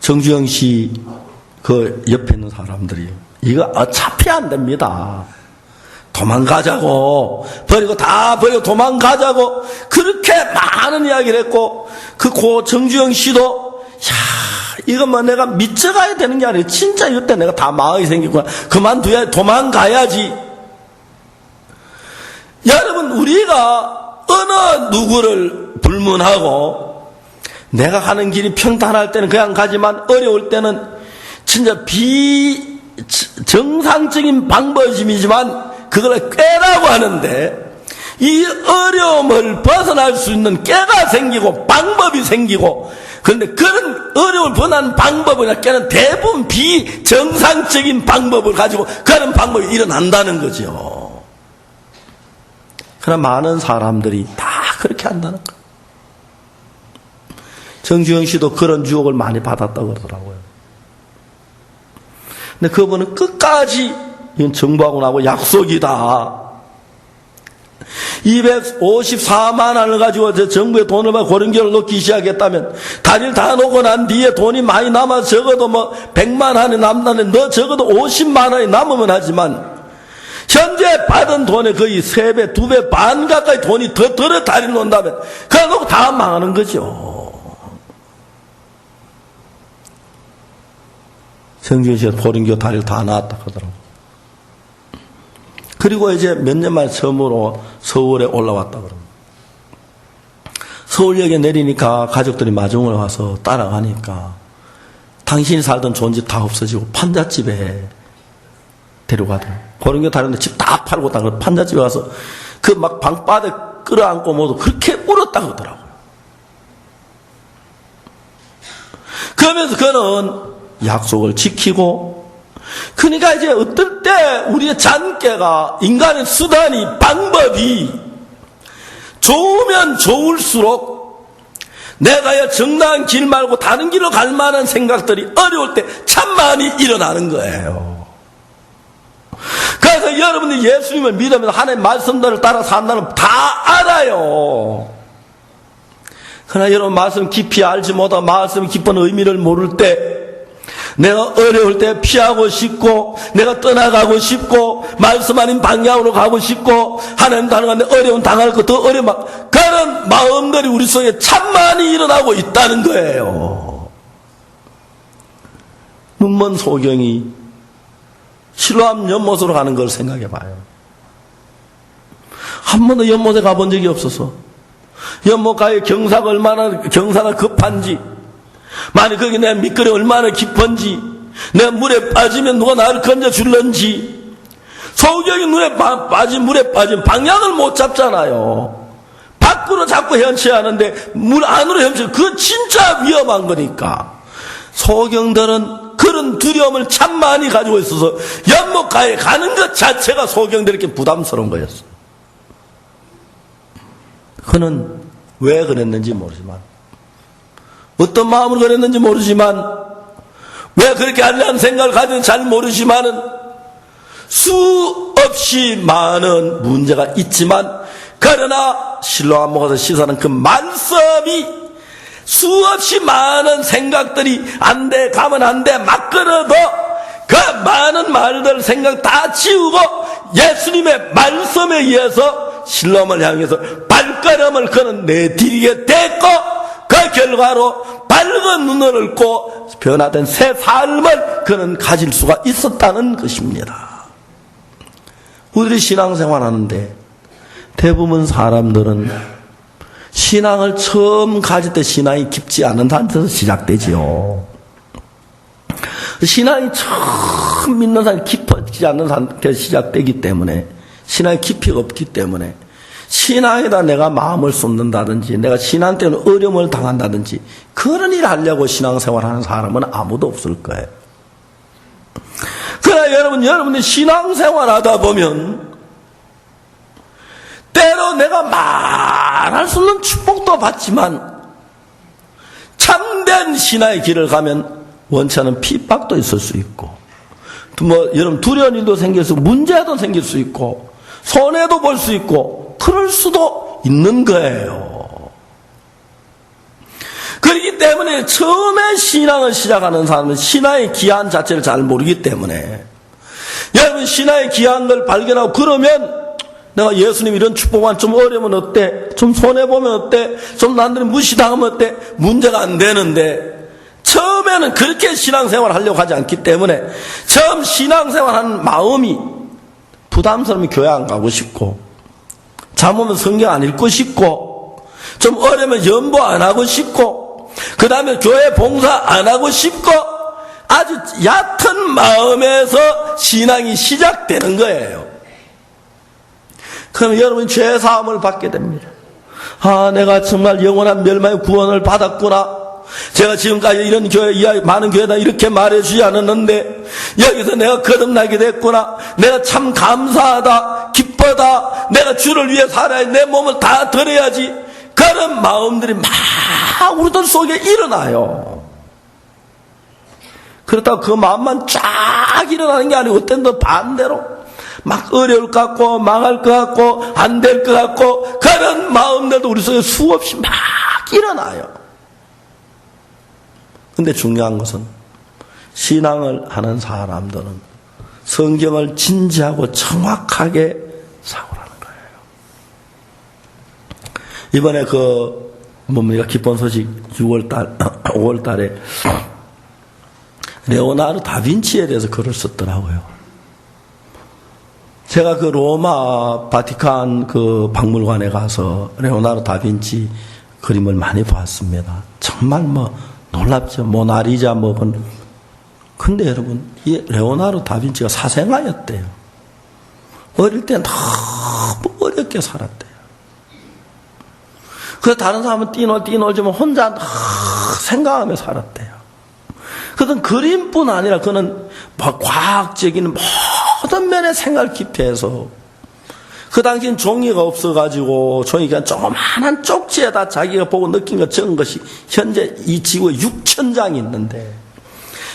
정주영 씨 그 옆에 있는 사람들이 이거 어차피 안 됩니다. 도망가자고 버리고 다 버리고 도망가자고 그렇게 많은 이야기를 했고 그 고 정주영 씨도 이것만 내가 미쳐가야 되는 게 아니라 진짜 이때 내가 다 망하게 생겼구나. 그만둬야 도망가야지. 여러분 우리가 어느 누구를 불문하고 내가 가는 길이 평탄할 때는 그냥 가지만 어려울 때는 진짜 비정상적인 방법이지만 그걸 꾀라고 하는데 이 어려움을 벗어날 수 있는 꾀가 생기고 방법이 생기고 그런데 그런 어려움을 벗어나는 방법이나 꾀는 대부분 비정상적인 방법을 가지고 그런 방법이 일어난다는 거죠. 그러나 많은 사람들이 다 그렇게 한다는 거예요. 정주영 씨도 그런 유혹을 많이 받았다고 그러더라고요. 근데 그분은 끝까지 이건 정부하고 나하고 약속이다. 254만 원을 가지고 정부의 돈을 받고 고령교를 놓기 시작했다면 다리를 다 놓고 난 뒤에 돈이 많이 남아서 적어도 100만 원이 남다는데 너 적어도 50만 원이 남으면 하지만 현재 받은 돈의 거의 3배, 2배 반 가까이 돈이 더 들어 다리를 놓는다면 그걸 놓고 다 망하는 거죠. 정주영 씨가 고령교 다리를 다 놨다 하더라고요. 그리고 이제 몇 년 만에 처음으로 서울에 올라왔다 그럽니다. 서울역에 내리니까 가족들이 마중을 와서 따라가니까 당신이 살던 좋은 집 다 없어지고 판잣집에 데려가더라고요. 고령교 다리인데 집 다 팔고 판잣집에 와서 그 막 방바닥에 끌어안고 모두 그렇게 울었다고 하더라고요. 그러면서 그는 약속을 지키고 그러니까 이제 어떨 때 우리의 잔꾀가 인간의 수단이 방법이 좋으면 좋을수록 내가 정당한 길 말고 다른 길로 갈 만한 생각들이 어려울 때 참 많이 일어나는 거예요. 그래서 여러분들이 예수님을 믿으면서 하나님의 말씀들을 따라 산다는 다 알아요. 그러나 여러분 말씀 깊이 알지 못하고 말씀 깊은 의미를 모를 때 내가 어려울 때 피하고 싶고 내가 떠나가고 싶고 말씀 아닌 방향으로 가고 싶고 하나님 당하는데 어려움 당할 것 더 어려움 그런 마음들이 우리 속에 참 많이 일어나고 있다는 거예요. 눈먼 소경이 실로암 연못으로 가는 걸 생각해 봐요. 한 번도 연못에 가본 적이 없어서 연못가의 경사가 급한지, 만약 거기 내 밑거리 얼마나 깊은지, 내 물에 빠지면 누가 나를 건져줄런지, 소경이 물에 빠진 방향을 못 잡잖아요. 밖으로 자꾸 헤엄쳐야하는데 물 안으로 헤엄쳐. 그건 진짜 위험한 거니까. 소경들은 그런 두려움을 참 많이 가지고 있어서 연못가에 가는 것 자체가 소경들에게 부담스러운 거였어요. 그는 왜 그랬는지 모르지만, 어떤 마음으로 그랬는지 모르지만, 왜 그렇게 하려는 생각을 가지는지 잘 모르지만은 수없이 많은 문제가 있지만, 그러나 실로암 가서 시사하는 그 말씀이 수없이 많은 생각들이 안 돼, 가면 안 돼, 막 끌어도 그 많은 말들 생각 다 지우고 예수님의 말씀에 의해서 실로암을 향해서 발걸음을 그는 내디디게 됐고, 그 결과로 밝은 눈을 얻고 변화된 새 삶을 그는 가질 수가 있었다는 것입니다. 우리들이 신앙생활 하는데 대부분 사람들은 신앙을 처음 가질 때 신앙이 깊지 않은 상태에서 시작되지요. 신앙이 처음 믿는 사람이 깊어지지 않는 상태에서 시작되기 때문에, 신앙의 깊이가 없기 때문에 신앙에다 내가 마음을 쏟는다든지, 내가 신앙 때문에 어려움을 당한다든지 그런 일을 하려고 신앙생활하는 사람은 아무도 없을 거예요. 그러나 여러분이 신앙생활 하다 보면 때로 내가 말할 수 없는 축복도 받지만 참된 신앙의 길을 가면 원치 않은 핍박도 있을 수 있고, 여러분 두려운 일도 생길 수 있고, 문제도 생길 수 있고, 손해도 볼 수 있고, 그럴 수도 있는 거예요. 그렇기 때문에 처음에 신앙을 시작하는 사람은 신앙의 기한 자체를 잘 모르기 때문에, 여러분 신앙의 기한 걸 발견하고, 그러면 내가 예수님 이런 축복만 좀 어려우면 어때? 좀 손해보면 어때? 좀 남들이 무시당하면 어때? 문제가 안 되는데, 처음에는 그렇게 신앙생활을 하려고 하지 않기 때문에 처음 신앙생활하는 마음이 부담스러우면 교회 안 가고 싶고, 잠오면 성경 안 읽고 싶고, 좀 어려우면 연보 안 하고 싶고, 그 다음에 교회 봉사 안 하고 싶고, 아주 얕은 마음에서 신앙이 시작되는 거예요. 그럼 여러분 죄사함을 받게 됩니다. 내가 정말 영원한 멸망의 구원을 받았구나. 제가 지금까지 이런 교회, 많은 교회다 이렇게 말해주지 않았는데 여기서 내가 거듭나게 됐구나. 내가 참 감사하다, 기쁘다. 내가 주를 위해 살아야 내 몸을 다 드려야지. 그런 마음들이 막 우리들 속에 일어나요. 그렇다고 그 마음만 쫙 일어나는 게 아니고 어떤 더 반대로 막 어려울 것 같고, 망할 것 같고, 안 될 것 같고, 그런 마음들도 우리 속에 수없이 막 일어나요. 근데 중요한 것은 신앙을 하는 사람들은 성경을 진지하고 정확하게 사고라는 거예요. 이번에 기쁜 소식 5월달에 레오나르도 다빈치에 대해서 글을 썼더라고요. 제가 그 로마 바티칸 그 박물관에 가서 레오나르도 다빈치 그림을 많이 봤습니다. 정말 놀랍죠. 모나리자 근데 여러분, 이 레오나르도 다빈치가 사생아였대요. 어릴 때 너무 어렵게 살았대요. 그래서 다른 사람은 뛰놀지만 혼자 생각하며 살았대요. 그건 그림뿐 아니라 그는 과학적인 모든 면의 생활 깊이에서, 그 당시엔 종이가 없어가지고 종이가 조그만한 쪽지에다 자기가 보고 느낀 거 적은 것이 현재 이 지구에 6,000장이 있는데,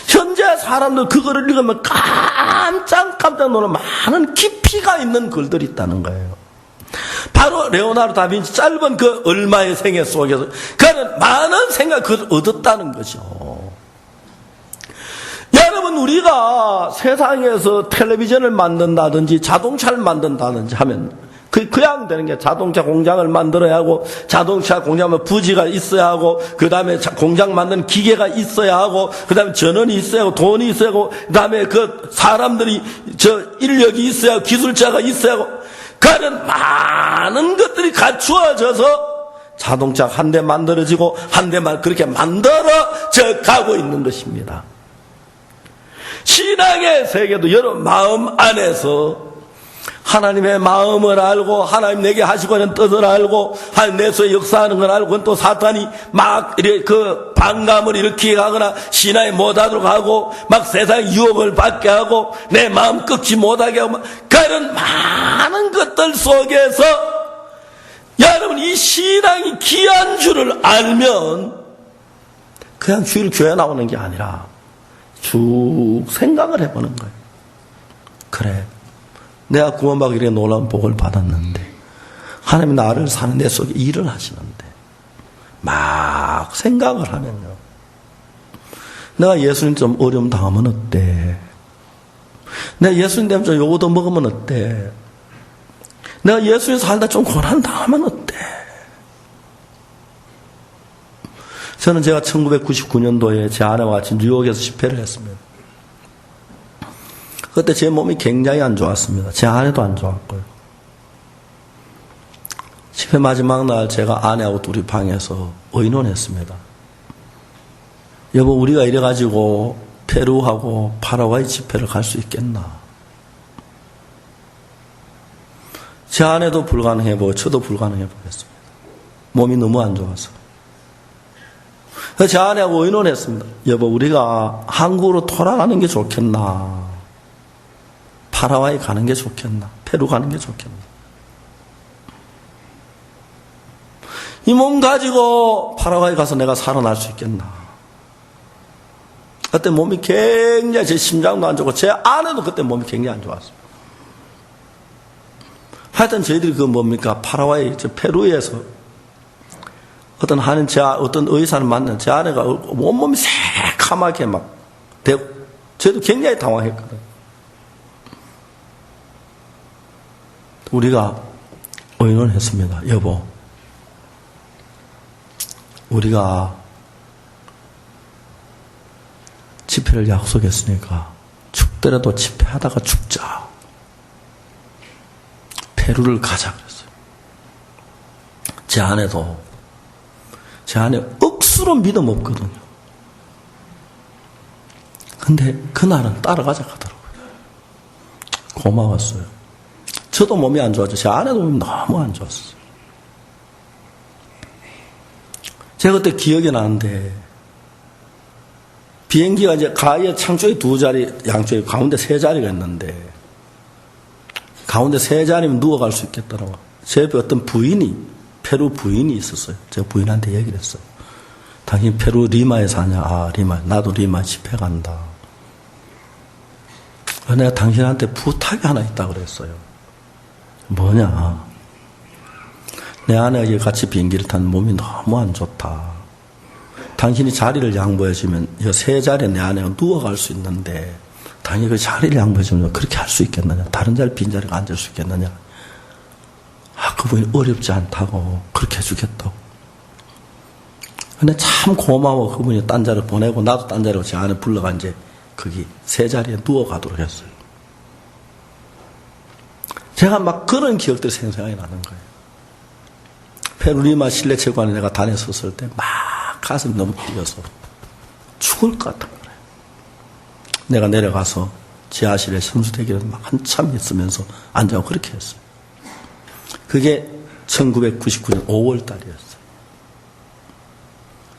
현재 사람들 그거를 읽으면 깜짝 놀라 많은 깊이가 있는 글들이 있다는 거예요. 바로 레오나르도 다빈치 짧은 그 얼마의 생애 속에서 그는 많은 생각을 얻었다는 거죠. 여러분, 우리가 세상에서 텔레비전을 만든다든지 자동차를 만든다든지 하면 그냥 되는 게 자동차 공장을 만들어야 하고, 자동차 공장하면 부지가 있어야 하고, 그 다음에 공장 만드는 기계가 있어야 하고, 그 다음에 전원이 있어야 하고, 돈이 있어야 하고, 그 다음에 그 사람들이, 인력이 있어야 하고, 기술자가 있어야 하고, 그런 많은 것들이 갖추어져서 자동차 한 대 만들어지고, 한 대만 그렇게 만들어져 가고 있는 것입니다. 신앙의 세계도 여러분 마음 안에서 하나님의 마음을 알고, 하나님 내게 하시고 하는 뜻을 알고, 하나님 내 속에 역사하는 걸 알고, 또 사탄이 막 그 반감을 일으키게 하거나 신앙에 못하도록 하고, 막 세상의 유혹을 받게 하고, 내 마음 꺾지 못하게 하고, 그런 많은 것들 속에서 여러분 이 신앙이 귀한 줄을 알면 그냥 주일 교회 나오는 게 아니라 쭉 생각을 해보는 거예요. 그래, 내가 구원받고 이렇게 놀라운 복을 받았는데 하나님이 나를 사는 내 속에 일을 하시는데 막 생각을 하면요, 내가 예수님 좀 어려움 당하면 어때? 내가 예수님 때문에 좀 요거도 먹으면 어때? 내가 예수님 살다 좀 고난 당하면 어때? 저는 제가 1999년도에 제 아내와 같이 뉴욕에서 집회를 했습니다. 그때 제 몸이 굉장히 안 좋았습니다. 제 아내도 안 좋았고요. 집회 마지막 날 제가 아내하고 둘이 방에서 의논했습니다. 여보, 우리가 이래가지고 페루하고 파라과이 집회를 갈 수 있겠나? 제 아내도 불가능해보고 저도 불가능해보겠습니다. 몸이 너무 안 좋아서. 그래서 제 아내하고 의논했습니다. 여보, 우리가 한국으로 돌아가는 게 좋겠나? 파라과이 가는 게 좋겠나? 페루 가는 게 좋겠나? 이 몸 가지고 파라과이 가서 내가 살아날 수 있겠나? 그때 몸이 굉장히, 제 심장도 안 좋고 제 아내도 그때 몸이 굉장히 안 좋았어요. 하여튼 저희들이 그 뭡니까, 파라과이, 페루에서 어떤 의사를 만난 제 아내가 온몸이 새카맣게 막 되고, 저희도 굉장히 당황했거든요. 우리가 의논했습니다. 여보, 우리가 집회를 약속했으니까 죽더라도 집회하다가 죽자. 페루를 가자 그랬어요. 제 아내 억수로 믿음 없거든요. 근데 그날은 따라가자 하더라고요. 고마웠어요. 저도 몸이 안 좋았죠. 제 아내도 몸이 너무 안 좋았어요. 제가 그때 기억이 나는데, 비행기가 이제 가에 창쪽에 2자리, 양쪽에 가운데 3자리가 있는데, 가운데 3자리면 누워갈 수 있겠더라고. 제 옆에 어떤 페루 부인이 있었어요. 제가 부인한테 얘기를 했어요. 당신 페루 리마에 사냐? 아, 리마. 나도 리마 집회 간다. 내가 당신한테 부탁이 하나 있다고 그랬어요. 뭐냐? 내 아내가 같이 비행기를 탄 몸이 너무 안 좋다. 당신이 자리를 양보해주면 이 3자리에 내 아내가 누워갈 수 있는데, 당연히 그 자리를 양보해주면 그렇게 할 수 있겠느냐? 다른 자리, 빈자리가 앉을 수 있겠느냐? 아, 그분이 어렵지 않다고 그렇게 해주겠다고. 근데 참 고마워. 그분이 딴 자리를 보내고 나도 딴 자리로 제 아내 불러가 이제 거기 3자리에 누워가도록 했어요. 제가 막 그런 기억들이 생생하게 나는 거예요. 페루리마 실내체육관에 내가 다녔었을 때 막 가슴이 너무 뛰어서 죽을 것 같은 거예요. 내가 내려가서 지하실에 성수대기를 막 한참 있으면서 앉아서 그렇게 했어요. 그게 1999년 5월 달이었어요.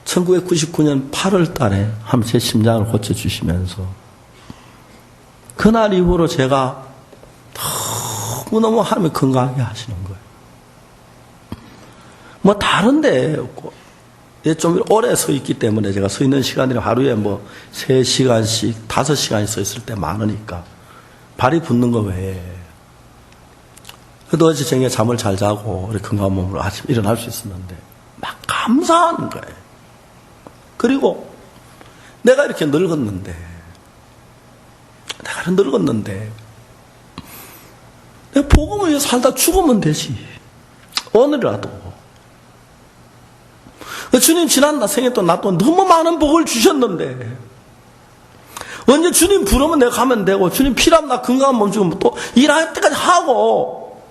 1999년 8월 달에 한 제 심장을 고쳐주시면서 그날 이후로 제가 너무너무 하나님이 건강하게 하시는 거예요. 뭐 다른데 없고, 좀 오래 서 있기 때문에 제가 서 있는 시간이 하루에 뭐 3시간씩 5시간이 서 있을 때 많으니까 발이 붓는 거 외에. 그래도 어제 저녁에 잠을 잘 자고 우리 건강한 몸으로 아침 일어날 수 있었는데 막 감사하는 거예요. 그리고 내가 이렇게 늙었는데 내 복음을 위해 살다 죽으면 되지. 오늘이라도. 주님 지난 생에 또 나 또 너무 많은 복을 주셨는데 언제 주님 부르면 내가 가면 되고 주님 필요하면 나 건강한 몸 주면 또 일할 때까지 하고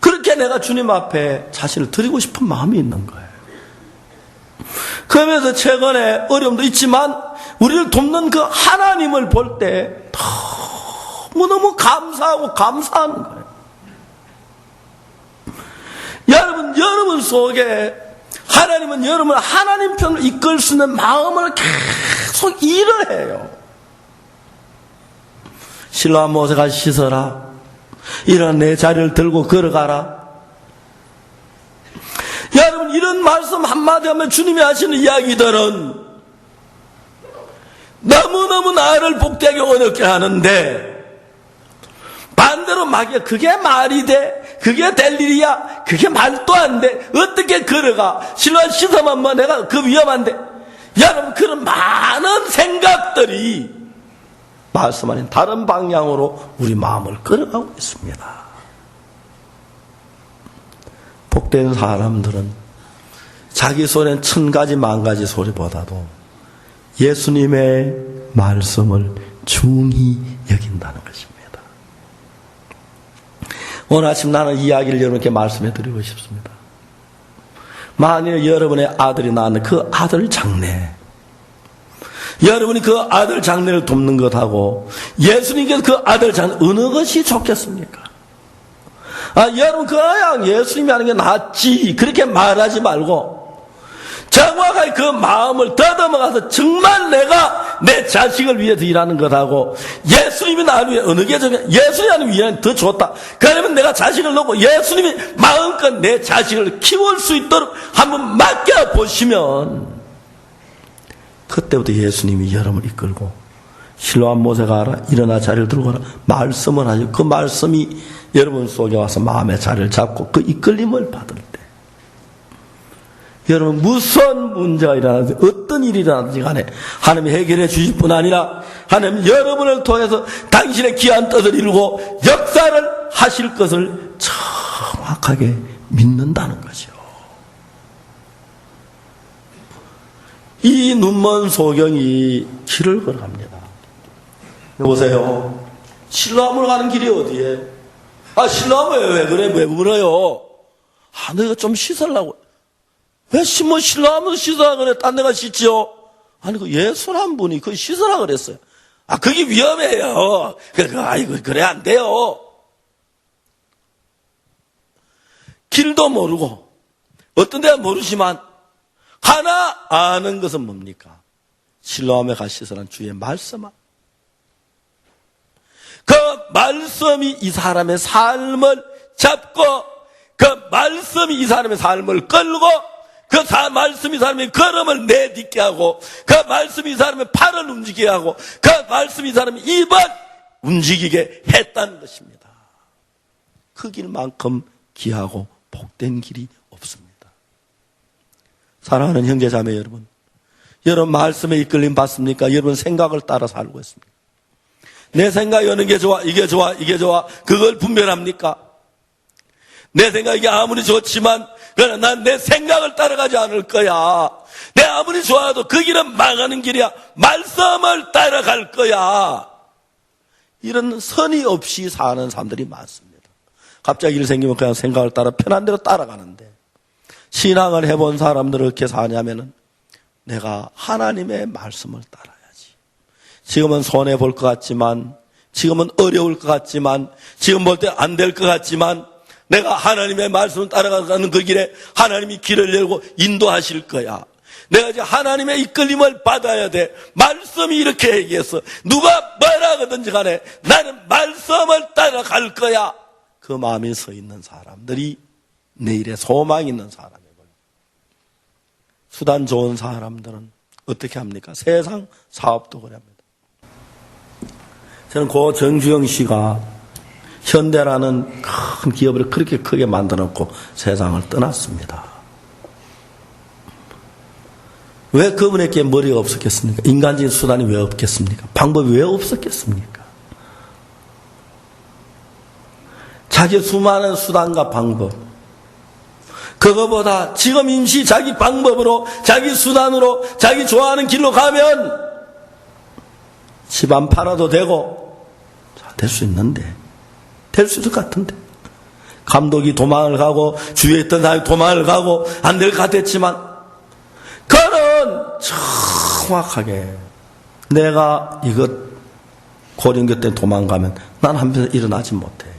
그렇게 내가 주님 앞에 자신을 드리고 싶은 마음이 있는 거예요. 그러면서 최근에 어려움도 있지만 우리를 돕는 그 하나님을 볼 때 너무너무 감사하고 감사한 거예요. 여러분 속에 하나님은 여러분을 하나님 편으로 이끌 수 있는 마음을 계속 일을 해요. 실로암 모세가 씻어라. 이런 내 자리를 들고 걸어가라. 여러분 이런 말씀 한마디 하면 주님이 하시는 이야기들은 너무너무 나를 복되게 어렵게 하는데 반대로 막이야. 그게 말이 돼? 그게 될 일이야? 그게 말도 안 돼. 어떻게 걸어가? 실로암 씻어만 뭐 내가 그 위험한데. 여러분 그런 많은 생각들이 말씀 아닌 다른 방향으로 우리 마음을 끌어가고 있습니다. 복된 사람들은 자기 손엔 1000가지 만가지 소리보다도 예수님의 말씀을 중히 여긴다는 것입니다. 오늘 아침 나는 이야기를 여러분께 말씀해 드리고 싶습니다. 만일 여러분의 아들이 낳는 그 아들 장래, 여러분이 그 아들 장래를 돕는 것하고 예수님께서 그 아들 장래 어느 것이 좋겠습니까? 여러분 그냥 예수님이 하는 게 낫지 그렇게 말하지 말고 정확하게 그 마음을 더듬어가서 정말 내가 내 자식을 위해서 일하는 것하고 예수님이 나를 위해 어느 게 좋냐? 예수님이 나를 위해 더 좋다. 그러면 내가 자식을 놓고 예수님이 마음껏 내 자식을 키울 수 있도록 한번 맡겨보시면 그때부터 예수님이 여러분을 이끌고 실로암 모세가 알아 일어나 자리를 들고 가라 말씀을 하죠. 그 말씀이 여러분 속에 와서 마음의 자리를 잡고 그 이끌림을 받을 때 여러분 무슨 문제가 일어나든지 어떤 일이 일어나든지 간에 하나님이 해결해 주실 뿐 아니라 하나님 여러분을 통해서 당신의 귀한 뜻을 이루고 역사를 하실 것을 정확하게 믿는다는 거죠. 이 눈먼 소경이 길을 걸어갑니다. 여보세요. 실로암으로 가는 길이 어디에? 실로암에 왜 그래? 왜 물어요? 내가 좀 씻으려고. 왜 실로암으로 씻으라 그래? 딴 데가 씻지요? 그 예수란 분이 그 씻으라 그랬어요. 그게 위험해요. 그래 안 돼요. 길도 모르고 어떤 데는 모르지만 하나 아는 것은 뭡니까? 실로암에 가 씻으라는 주의 말씀. 그 말씀이 이 사람의 삶을 잡고 그 말씀이 이 사람의 삶을 끌고 그 말씀이 이 사람의 걸음을 내딛게 하고 그 말씀이 이 사람의 팔을 움직이게 하고 그 말씀이 이 사람의 입을 움직이게 했다는 것입니다. 그 길만큼 귀하고 복된 길이 없습니다. 사랑하는 형제자매 여러분, 여러분 말씀에 이끌림 받습니까? 여러분 생각을 따라 살고 있습니까? 내 생각이 어느 게 좋아, 이게 좋아, 이게 좋아, 그걸 분별합니까? 내 생각이 아무리 좋지만 그러나 난 내 생각을 따라가지 않을 거야. 내 아무리 좋아도 그 길은 망하는 길이야. 말씀을 따라갈 거야. 이런 선의 없이 사는 사람들이 많습니다. 갑자기 일 생기면 그냥 생각을 따라 편한 대로 따라가는데 신앙을 해본 사람들은 어떻게 사냐면은 내가 하나님의 말씀을 따라야지. 지금은 손해볼 것 같지만 지금은 어려울 것 같지만 지금 볼 때 안 될 것 같지만 내가 하나님의 말씀을 따라가는 그 길에 하나님이 길을 열고 인도하실 거야. 내가 이제 하나님의 이끌림을 받아야 돼. 말씀이 이렇게 얘기했어. 누가 뭐라 하든지 간에 나는 말씀을 따라갈 거야. 그 마음이 서 있는 사람들이 내일의 소망이 있는 사람이고요. 수단 좋은 사람들은 어떻게 합니까? 세상 사업도 그래 합니다. 저는 고 정주영 씨가 현대라는 큰 기업을 그렇게 크게 만들어놓고 세상을 떠났습니다. 왜 그분에게 머리가 없었겠습니까? 인간적인 수단이 왜 없겠습니까? 방법이 왜 없었겠습니까? 자기 수많은 수단과 방법, 그거보다 지금 임시 자기 방법으로, 자기 수단으로, 자기 좋아하는 길로 가면 집안 팔아도 되고 될 수 있는데, 될 수 있을 것 같은데, 감독이 도망을 가고 주위에 있던 사람이 도망을 가고 안 될 것 같았지만, 그는 정확하게 내가 이것 고령교 때 도망가면 난 한편에서 일어나지 못해.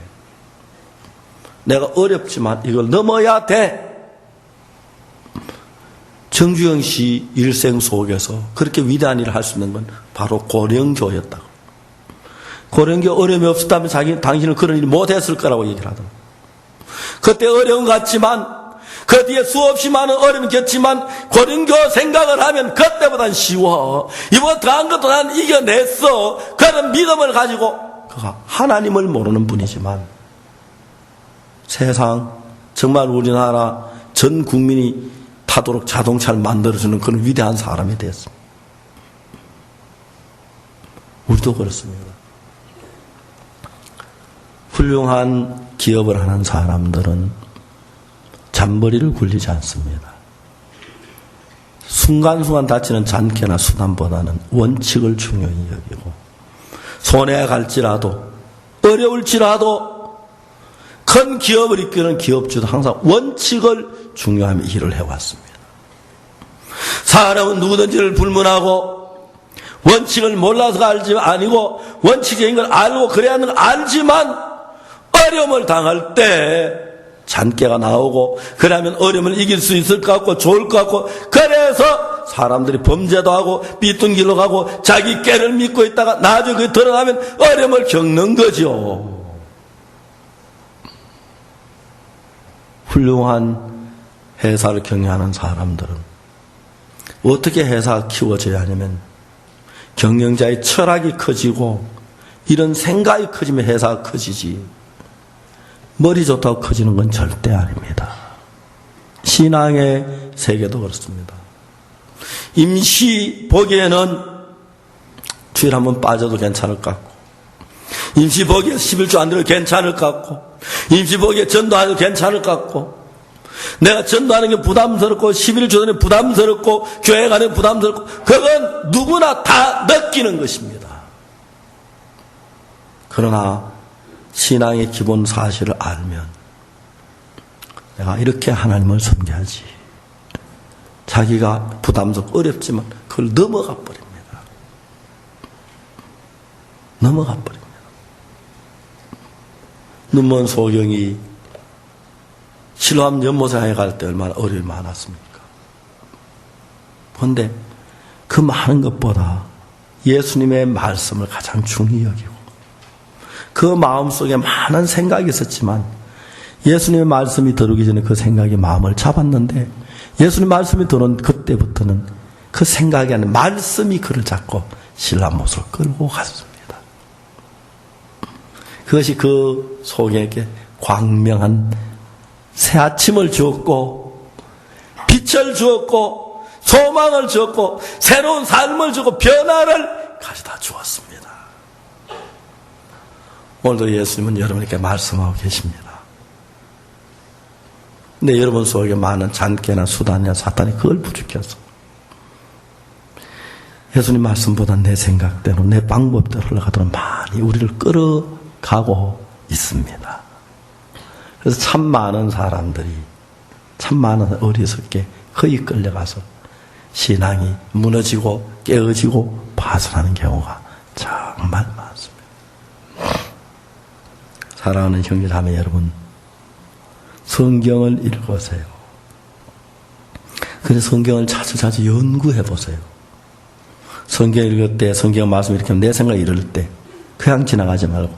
내가 어렵지만 이걸 넘어야 돼. 정주영 씨 일생 속에서 그렇게 위대한 일을 할 수 있는 건 바로 고령교였다고. 고령교 어려움이 없었다면 당신은 그런 일 못했을 거라고 얘기를 하더라고요. 그때 어려움 같지만, 그 뒤에 수없이 많은 어려움이 겼지만 고령교 생각을 하면 그때보단 쉬워. 이번 더한 것도 난 이겨냈어. 그런 믿음을 가지고, 그가 하나님을 모르는 분이지만 세상, 정말 우리나라 전 국민이 타도록 자동차를 만들어주는 그런 위대한 사람이 됐습니다. 우리도 그렇습니다. 훌륭한 기업을 하는 사람들은 잔머리를 굴리지 않습니다. 순간순간 다치는 잔꾀나 수단보다는 원칙을 중요히 여기고, 손해 갈지라도, 어려울지라도 큰 기업을 이끄는 기업주도 항상 원칙을 중요하며 일을 해왔습니다. 사람은 누구든지를 불문하고 원칙을 몰라서가 아니고 원칙적인 걸 알고 그래야 하는 걸 알지만 어려움을 당할 때 잔꾀가 나오고, 그러면 어려움을 이길 수 있을 것 같고 좋을 것 같고, 그래서 사람들이 범죄도 하고 삐뚤 길로 가고 자기 꾀를 믿고 있다가 나중에 그게 드러나면 어려움을 겪는 거죠. 훌륭한 회사를 경영하는 사람들은 어떻게 회사가 키워져야 하냐면, 경영자의 철학이 커지고 이런 생각이 커지면 회사가 커지지, 머리 좋다고 커지는 건 절대 아닙니다. 신앙의 세계도 그렇습니다. 임시 보기에는 주일 한번 빠져도 괜찮을 것 같고, 임시 보기에 11조 안 들어도 괜찮을 것 같고, 임시 보기에 전도해도 괜찮을 것 같고, 내가 전도하는 게 부담스럽고 11조 전에 부담스럽고 교회 가는 게 부담스럽고, 그건 누구나 다 느끼는 것입니다. 그러나 신앙의 기본 사실을 알면 내가 이렇게 하나님을 섬겨야지, 자기가 부담스럽고 어렵지만 그걸 넘어가 버립니다. 넘어가 버립니다. 눈먼 소경이 실로암 연못에 갈 때 얼마나 어려움이 많았습니까? 그런데 그 많은 것보다 예수님의 말씀을 가장 중히 여기고, 그 마음속에 많은 생각이 있었지만 예수님의 말씀이 들어오기 전에 그 생각이 마음을 잡았는데, 예수님 말씀이 들어온 그때부터는 그 생각이 아니라 말씀이 그를 잡고 신라못으로 끌고 갔습니다. 그것이 그 소경에게 광명한 새 아침을 주었고, 빛을 주었고, 소망을 주었고, 새로운 삶을 주고 변화를 가져다 주었습니다. 오늘도 예수님은 여러분에게 말씀하고 계십니다. 근데 여러분 속에 많은 잔꾀나 수단이나 사탄이 그걸 부추겨서 예수님 말씀보다 내 생각대로, 내 방법대로 흘러가도록 많이 우리를 끌어가고 있습니다. 그래서 참 많은 사람들이, 참 많은 어리석게 거의 끌려가서 신앙이 무너지고 깨어지고 파손하는 경우가 정말 많습니다. 사랑하는 형제자매 여러분, 성경을 읽으세요. 그래서 성경을 자주 연구해 보세요. 성경 읽을 때, 성경 말씀 이렇게 하면 내 생각 이럴 때 그냥 지나가지 말고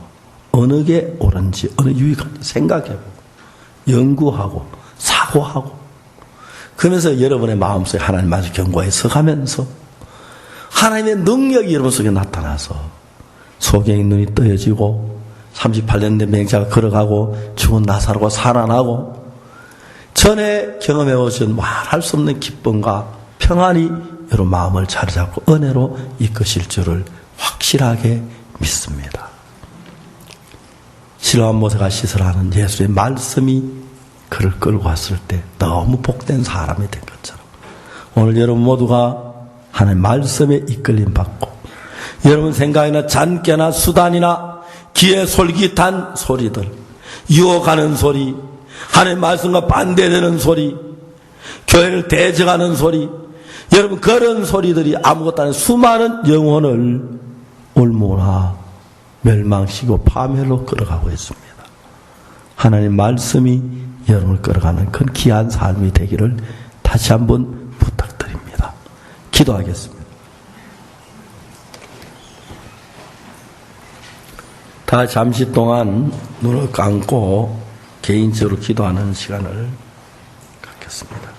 어느 게 옳은지, 어느 유익한지 생각해보고 연구하고 사고하고, 그러면서 여러분의 마음속에 하나님 마저 경고해 서가면서 하나님의 능력이 여러분 속에 나타나서 소경의 눈이 떠여지고 38년 된 맹자가 걸어가고 죽은 나사로가 살아나고, 전에 경험해 오신 말할 수 없는 기쁨과 평안이 여러분 마음을 자리잡고 은혜로 이끄실 줄을 확실하게 믿습니다. 실로암 모세가 시설하는 예수의 말씀이 그를 끌고 왔을 때 너무 복된 사람이 된 것처럼 오늘 여러분 모두가 하나님의 말씀에 이끌림 받고 여러분 생각이나 잔꾀나 수단이나 귀에 솔깃한 소리들, 유혹하는 소리, 하나님의 말씀과 반대되는 소리, 교회를 대적하는 소리, 여러분 그런 소리들이 아무것도 아닌 수많은 영혼을 올무나 멸망시키고 파멸로 끌어가고 있습니다. 하나님 말씀이 여러분을 끌어가는 큰 귀한 삶이 되기를 다시 한번 부탁드립니다. 기도하겠습니다. 다 잠시 동안 눈을 감고 개인적으로 기도하는 시간을 갖겠습니다.